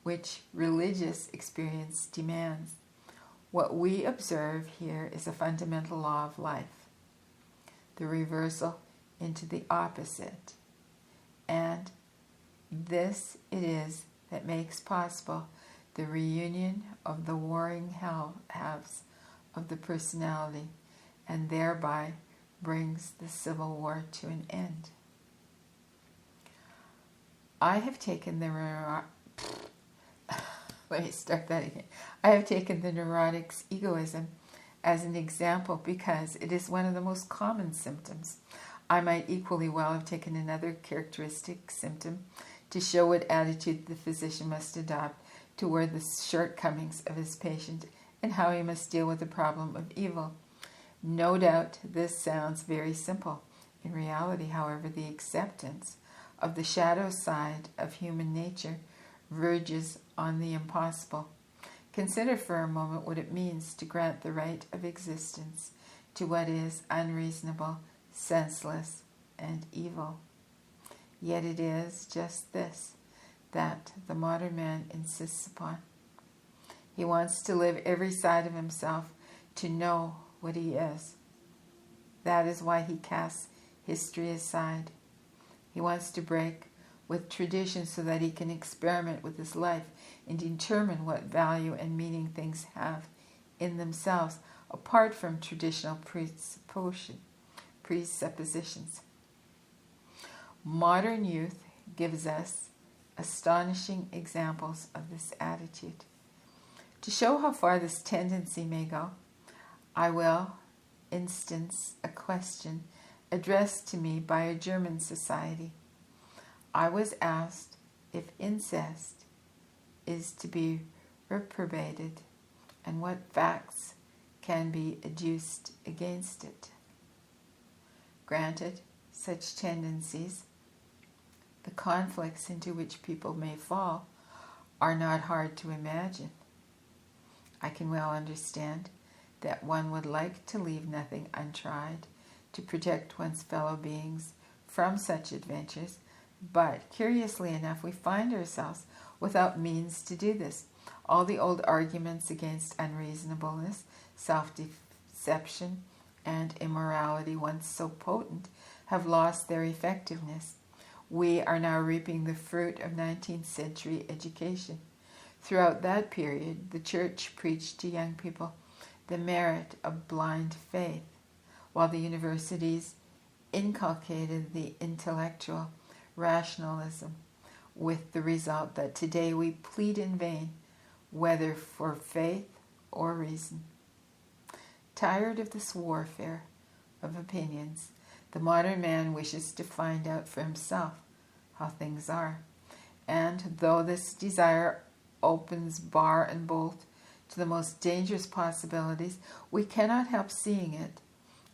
which religious experience demands. What we observe here is a fundamental law of life, the reversal into the opposite. And this it is that makes possible the reunion of the warring halves of the personality, and thereby brings the civil war to an end. I have taken the neurotic's egoism as an example because it is one of the most common symptoms. I might equally well have taken another characteristic symptom to show what attitude the physician must adopt toward the shortcomings of his patient and how he must deal with the problem of evil. No doubt this sounds very simple. In reality, however, the acceptance of the shadow side of human nature verges on the impossible. Consider for a moment what it means to grant the right of existence to what is unreasonable, senseless, and evil. Yet it is just this that the modern man insists upon. He wants to live every side of himself, to know what he is. That is why he casts history aside. He wants to break with tradition so that he can experiment with his life and determine what value and meaning things have in themselves, apart from traditional presuppositions. Modern youth gives us astonishing examples of this attitude. To show how far this tendency may go, I will instance a question addressed to me by a German society. I was asked if incest is to be reprobated and what facts can be adduced against it. Granted, such tendencies, the conflicts into which people may fall, are not hard to imagine. I can well understand that one would like to leave nothing untried to protect one's fellow beings from such adventures, but curiously enough, we find ourselves without means to do this. All the old arguments against unreasonableness, self-deception, and immorality, once so potent, have lost their effectiveness. We are now reaping the fruit of 19th century education. Throughout that period, the church preached to young people the merit of blind faith, while the universities inculcated the intellectual rationalism, with the result that today we plead in vain, whether for faith or reason. Tired of this warfare of opinions, the modern man wishes to find out for himself how things are. And though this desire opens bar and bolt to the most dangerous possibilities, we cannot help seeing it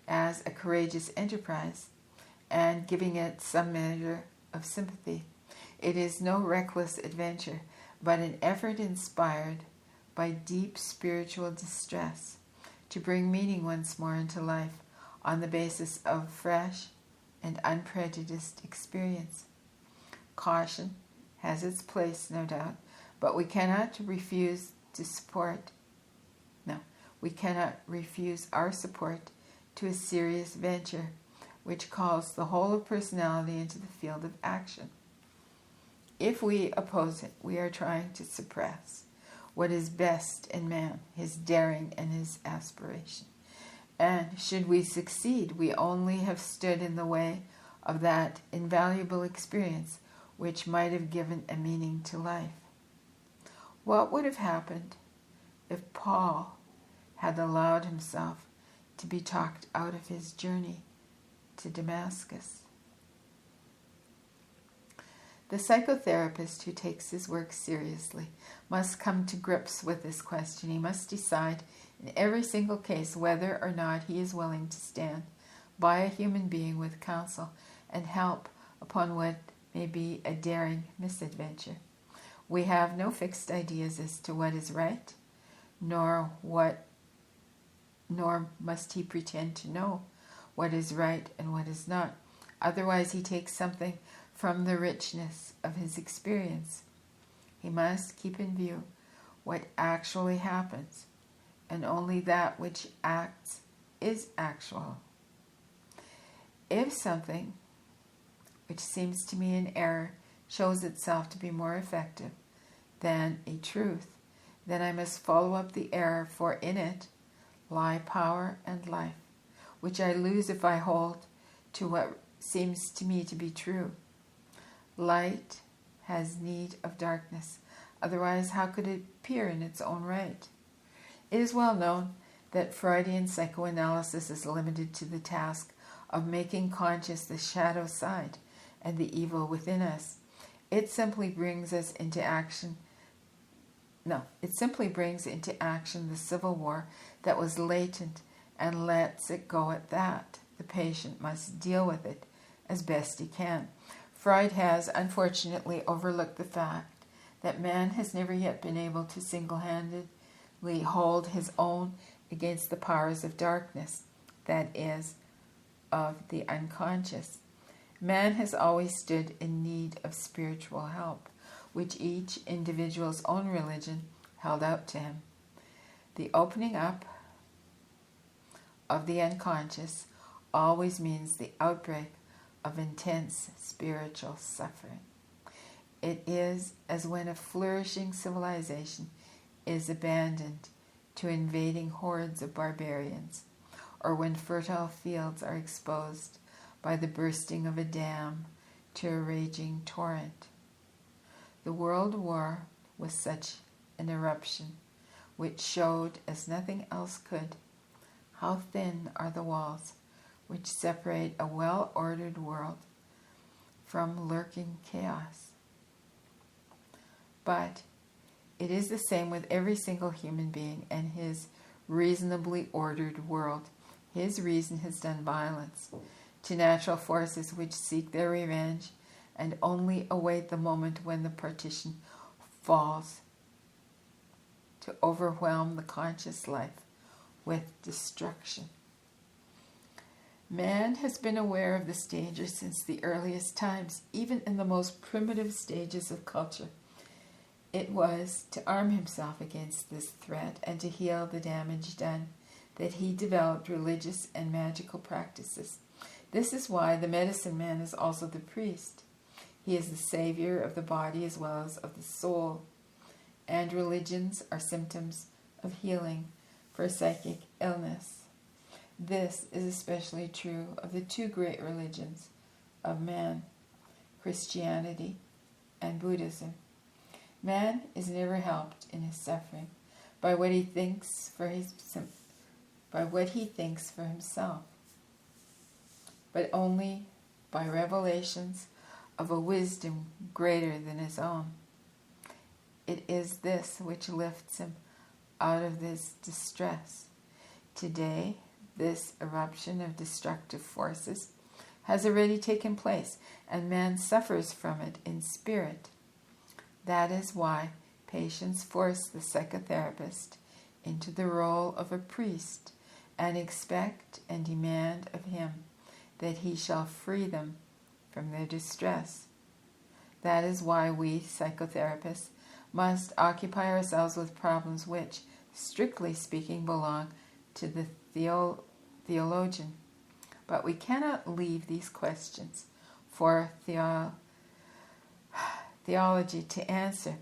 as a courageous enterprise and giving it some measure of sympathy. It is no reckless adventure, but an effort inspired by deep spiritual distress to bring meaning once more into life on the basis of fresh and unprejudiced experience. Caution has its place, no doubt, but we cannot refuse our support to a serious venture which calls the whole of personality into the field of action. If we oppose it, we are trying to suppress what is best in man, his daring and his aspiration. And should we succeed, we only have stood in the way of that invaluable experience which might have given a meaning to life. What would have happened if Paul had allowed himself to be talked out of his journey to Damascus? The psychotherapist who takes his work seriously must come to grips with this question. He must decide in every single case whether or not he is willing to stand by a human being with counsel and help upon what may be a daring misadventure. We have no fixed ideas as to what is right, nor must he pretend to know what is right and what is not. Otherwise he takes something from the richness of his experience. He must keep in view what actually happens, and only that which acts is actual. If something which seems to me an error shows itself to be more effective than a truth, then I must follow up the error, for in it lie power and life, which I lose if I hold to what seems to me to be true. Light has need of darkness, otherwise how could it appear in its own right? It is well known that Freudian psychoanalysis is limited to the task of making conscious the shadow side and the evil within us. It simply brings into action the civil war that was latent and lets it go at that. The patient must deal with it as best he can. Freud has unfortunately overlooked the fact that man has never yet been able to single-handedly hold his own against the powers of darkness, that is, of the unconscious. Man has always stood in need of spiritual help, which each individual's own religion held out to him. The opening up of the unconscious always means the outbreak of intense spiritual suffering. It is as when a flourishing civilization is abandoned to invading hordes of barbarians, or when fertile fields are exposed by the bursting of a dam to a raging torrent. The World War was such an eruption, which showed, as nothing else could, how thin are the walls which separate a well-ordered world from lurking chaos. But it is the same with every single human being and his reasonably ordered world. His reason has done violence to natural forces which seek their revenge and only await the moment when the partition falls to overwhelm the conscious life with destruction. Man has been aware of this danger since the earliest times, even in the most primitive stages of culture. It was to arm himself against this threat and to heal the damage done that he developed religious and magical practices. This is why the medicine man is also the priest. He is the savior of the body as well as of the soul, and religions are symptoms of healing for psychic illness. This is especially true of the two great religions of man, Christianity and Buddhism. Man is never helped in his suffering by what he thinks for himself, but only by revelations of a wisdom greater than his own. It is this which lifts him out of this distress. Today, this eruption of destructive forces has already taken place, and man suffers from it in spirit. That is why patients force the psychotherapist into the role of a priest and expect and demand of him that he shall free them from their distress. That is why we psychotherapists must occupy ourselves with problems which, strictly speaking, belong to the theologian. But we cannot leave these questions for theology to answer.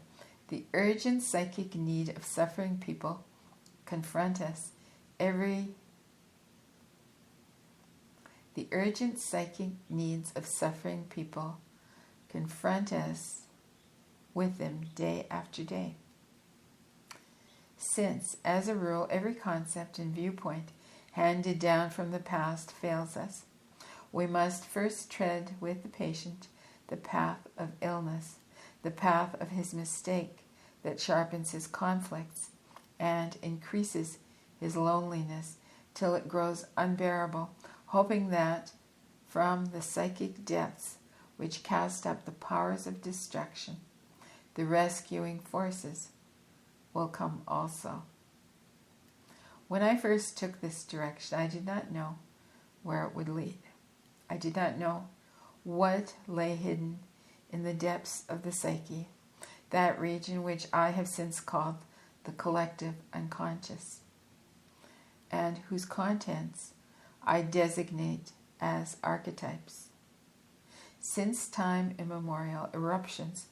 The urgent psychic need of suffering people confront us The urgent psychic needs of suffering people confront us with them day after day. Since, as a rule, every concept and viewpoint handed down from the past fails us, we must first tread with the patient the path of illness, the path of his mistake that sharpens his conflicts and increases his loneliness till it grows unbearable, hoping that from the psychic depths which cast up the powers of destruction, the rescuing forces will come also. When I first took this direction, I did not know where it would lead. I did not know what lay hidden in the depths of the psyche, that region which I have since called the collective unconscious, and whose contents I designate as archetypes. Since time immemorial, eruptions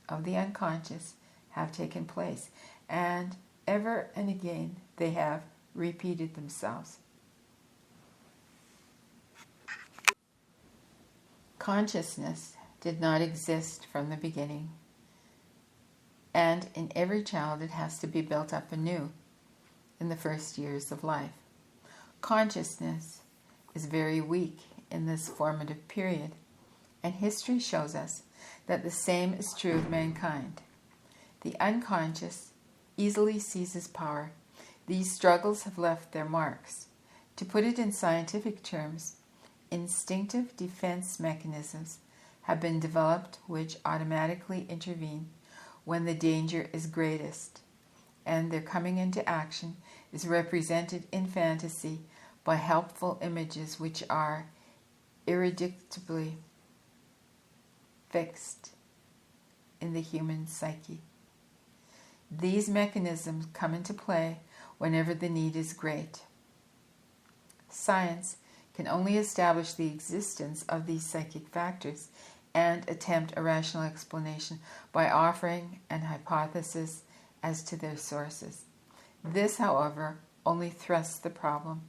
of the unconscious have taken place, and ever and again they have repeated themselves. Consciousness did not exist from the beginning, and in every child it has to be built up anew in the first years of life. Consciousness is very weak in this formative period, and history shows us that the same is true of mankind. The unconscious easily seizes power. These struggles have left their marks. To put it in scientific terms, instinctive defense mechanisms have been developed which automatically intervene when the danger is greatest, and their coming into action is represented in fantasy by helpful images which are irreducibly fixed in the human psyche. These mechanisms come into play whenever the need is great. Science can only establish the existence of these psychic factors and attempt a rational explanation by offering an hypothesis as to their sources. This, however, only thrusts the problem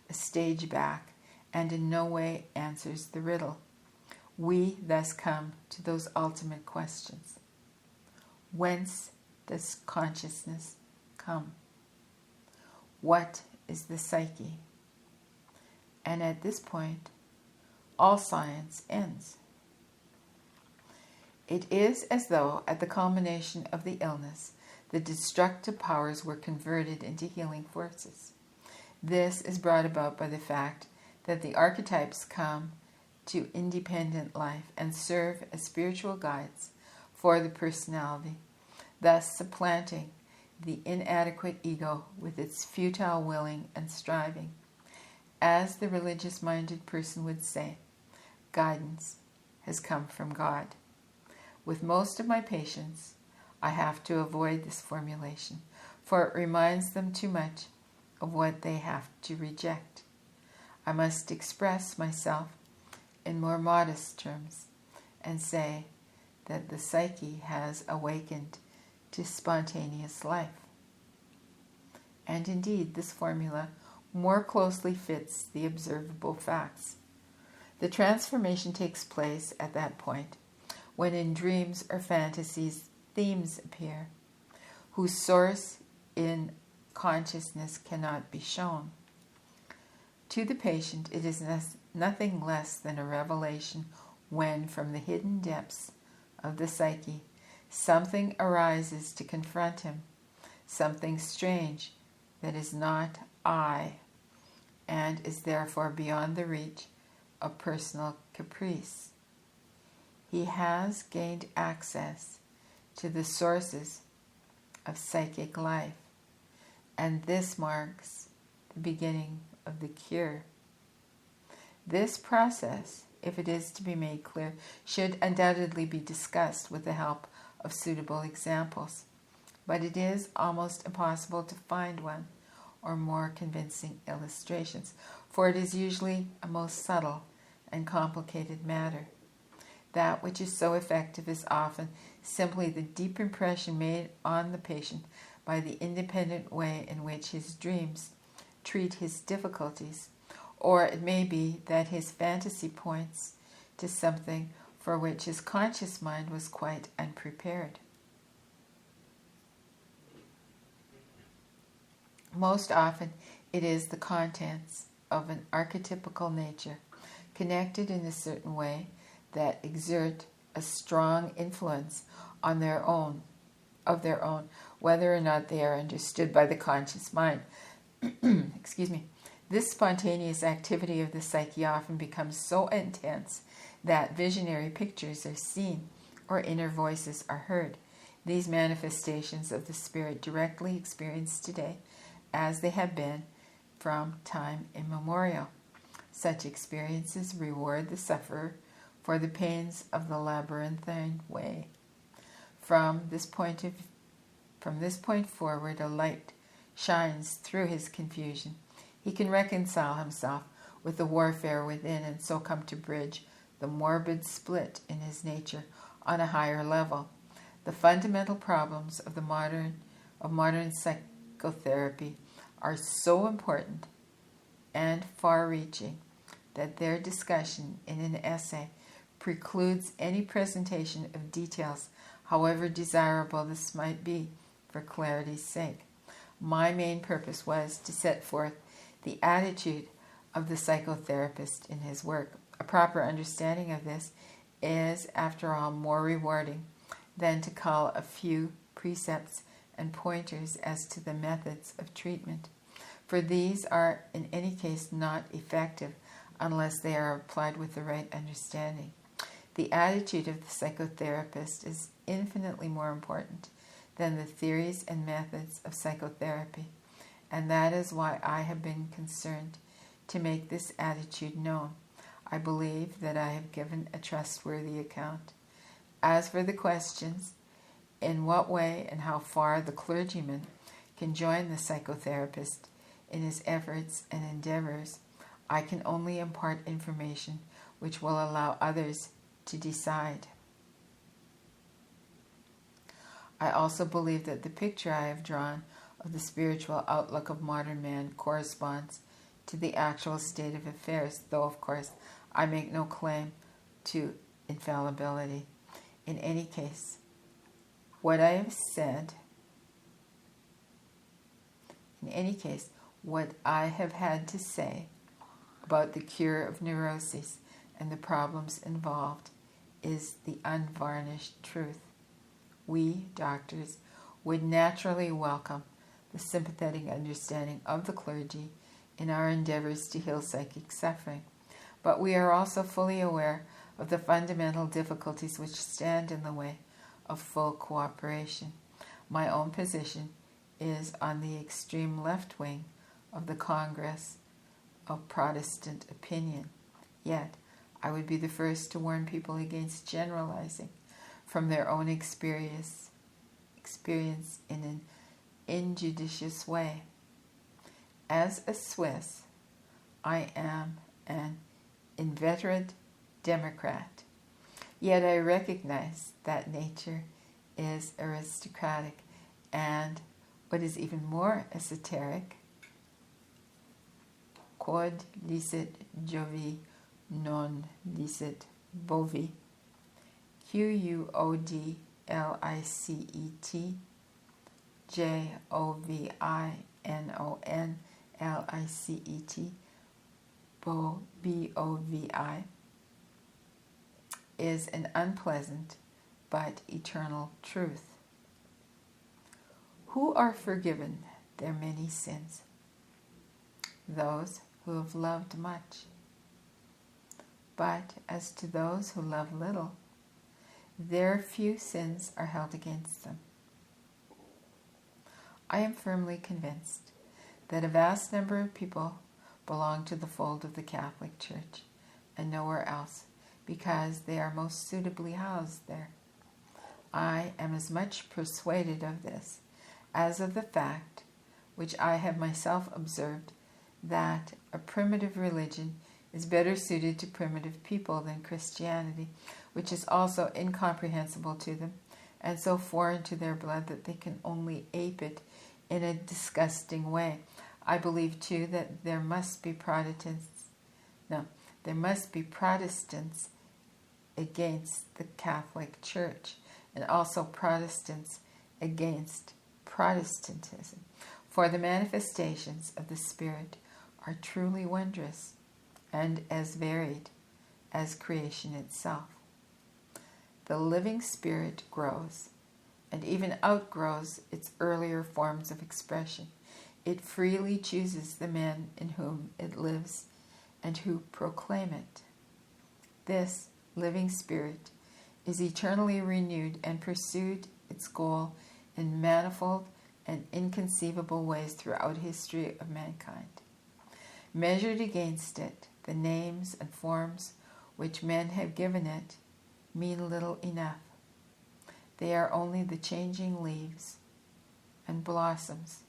a stage back and in no way answers the riddle. We thus come to those ultimate questions. Whence does consciousness come? What is the psyche? And at this point, all science ends. It is as though, at the culmination of the illness, the destructive powers were converted into healing forces. This is brought about by the fact that the archetypes come to independent life and serve as spiritual guides for the personality, thus supplanting the inadequate ego with its futile willing and striving. As the religious-minded person would say, guidance has come from God. With most of my patients, I have to avoid this formulation, for it reminds them too much of what they have to reject. I must express myself in more modest terms and say that the psyche has awakened to spontaneous life. And indeed, this formula more closely fits the observable facts. The transformation takes place at that point, when in dreams or fantasies themes appear, whose source in consciousness cannot be shown. To the patient, it is nothing less than a revelation when from the hidden depths of the psyche something arises to confront him, something strange that is not I, and is therefore beyond the reach of personal caprice. He has gained access to the sources of psychic life, and this marks the beginning of the cure. This process, if it is to be made clear, should undoubtedly be discussed with the help of suitable examples, but it is almost impossible to find one or more convincing illustrations, for it is usually a most subtle and complicated matter. That which is so effective is often simply the deep impression made on the patient by the independent way in which his dreams treat his difficulties, or it may be that his fantasy points to something for which his conscious mind was quite unprepared. Most often it is the contents of an archetypal nature, connected in a certain way, that exert a strong influence on their own, whether or not they are understood by the conscious mind. Excuse me. This spontaneous activity of the psyche often becomes so intense that visionary pictures are seen or inner voices are heard. These manifestations of the spirit directly experienced today as they have been from time immemorial. Such experiences reward the sufferer for the pains of the labyrinthine way. From this point forward, a light shines through his confusion. He can reconcile himself with the warfare within, and so come to bridge the morbid split in his nature on a higher level. The fundamental problems of modern psychotherapy are so important and far-reaching that their discussion in an essay precludes any presentation of details, however desirable this might be for clarity's sake. My main purpose was to set forth the attitude of the psychotherapist in his work. A proper understanding of this is, after all, more rewarding than to call a few precepts and pointers as to the methods of treatment, for these are in any case not effective unless they are applied with the right understanding. The attitude of the psychotherapist is infinitely more important than the theories and methods of psychotherapy, and that is why I have been concerned to make this attitude known. I believe that I have given a trustworthy account. As for the questions, in what way and how far the clergyman can join the psychotherapist in his efforts and endeavors, I can only impart information which will allow others to decide. I also believe that the picture I have drawn of the spiritual outlook of modern man corresponds to the actual state of affairs, though, of course, I make no claim to infallibility. In any case, what I have had to say about the cure of neuroses and the problems involved is the unvarnished truth. We, doctors, would naturally welcome the sympathetic understanding of the clergy in our endeavors to heal psychic suffering, but we are also fully aware of the fundamental difficulties which stand in the way of full cooperation. My own position is on the extreme left wing of the Congress of Protestant opinion. Yet, I would be the first to warn people against generalizing from their own experience in an injudicious way. As a Swiss, I am an inveterate Democrat, yet I recognize that nature is aristocratic, and what is even more esoteric, quod licet Jovi non licet bovi, QUODLICET JOVINONLICET BOVI, is an unpleasant but eternal truth. Who are forgiven their many sins? Those who have loved much. But as to those who love little, their few sins are held against them. I am firmly convinced that a vast number of people belong to the fold of the Catholic Church and nowhere else, because they are most suitably housed there. I am as much persuaded of this as of the fact, which I have myself observed, that a primitive religion is better suited to primitive people than Christianity, which is also incomprehensible to them and so foreign to their blood that they can only ape it in a disgusting way. I believe too that there must be Protestants against the Catholic Church, and also Protestants against Protestantism, for the manifestations of the Spirit are truly wondrous and as varied as creation itself. The living Spirit grows and even outgrows its earlier forms of expression. It freely chooses the men in whom it lives and who proclaim it. This living Spirit is eternally renewed and pursued its goal in manifold and inconceivable ways throughout history of mankind. Measured against it, the names and forms which men have given it mean little enough. They are only the changing leaves and blossoms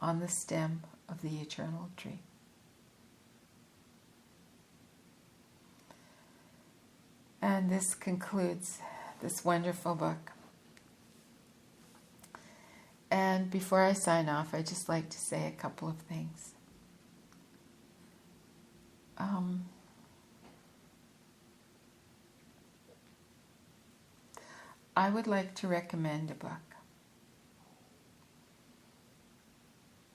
on the stem of the eternal tree. And this concludes this wonderful book. And before I sign off, I'd just like to say a couple of things. I would like to recommend a book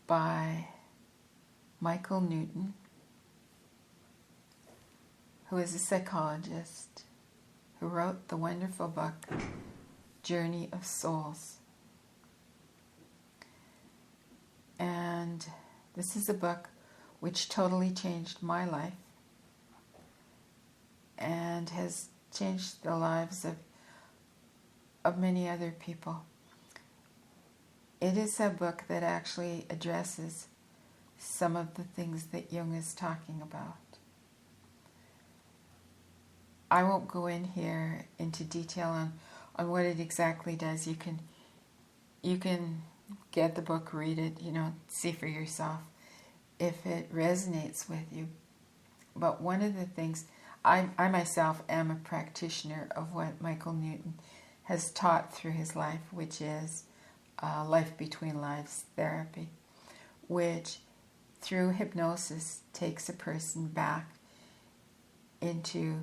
by Michael Newton, who is a psychologist, who wrote the wonderful book Journey of Souls. And this is a book which totally changed my life and has changed the lives of many other people. It is a book that actually addresses some of the things that Jung is talking about. I won't go in here into detail on what it exactly does. You can get the book, read it, see for yourself if it resonates with you. But one of the things, I myself am a practitioner of what Michael Newton has taught through his life, which is life between lives therapy, which through hypnosis takes a person back into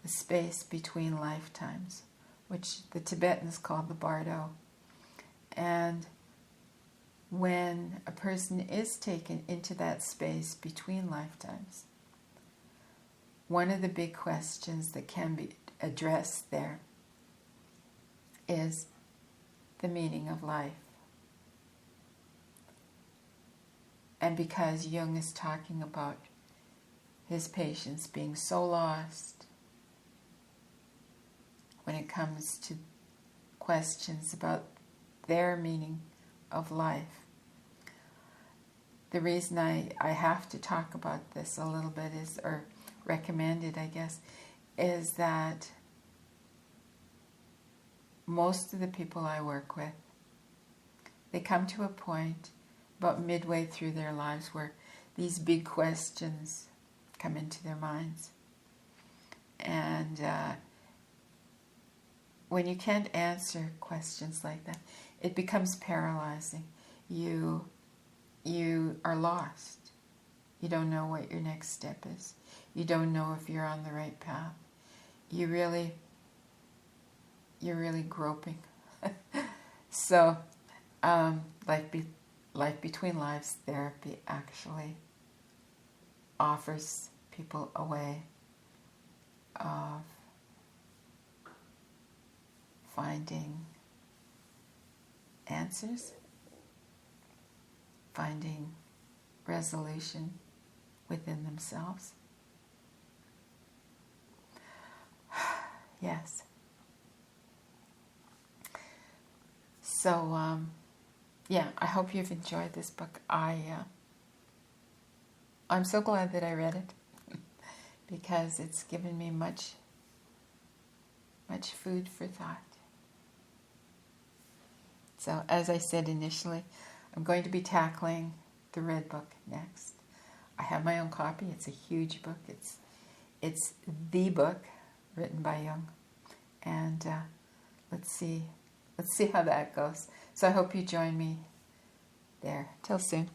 the space between lifetimes, which the Tibetans call the bardo. And when a person is taken into that space between lifetimes, one of the big questions that can be addressed there is the meaning of life. And because Jung is talking about his patients being so lost when it comes to questions about their meaning of life, the reason I have to talk about this a little bit is, or recommend it, I guess, is that most of the people I work with, they come to a point about midway through their lives where these big questions come into their minds. And when you can't answer questions like that, it becomes paralyzing. You are lost. You don't know what your next step is. You don't know if you're on the right path. You're really groping. So, Life Between Lives therapy actually offers people a way of finding answers, finding resolution within themselves. Yes. So, yeah, I hope you've enjoyed this book. I'm so glad that I read it because it's given me much food for thought. So, as I said initially, I'm going to be tackling the Red Book next. I have my own copy. It's a huge book. It's the book written by Jung, and let's see how that goes. So I hope you join me there. Till soon.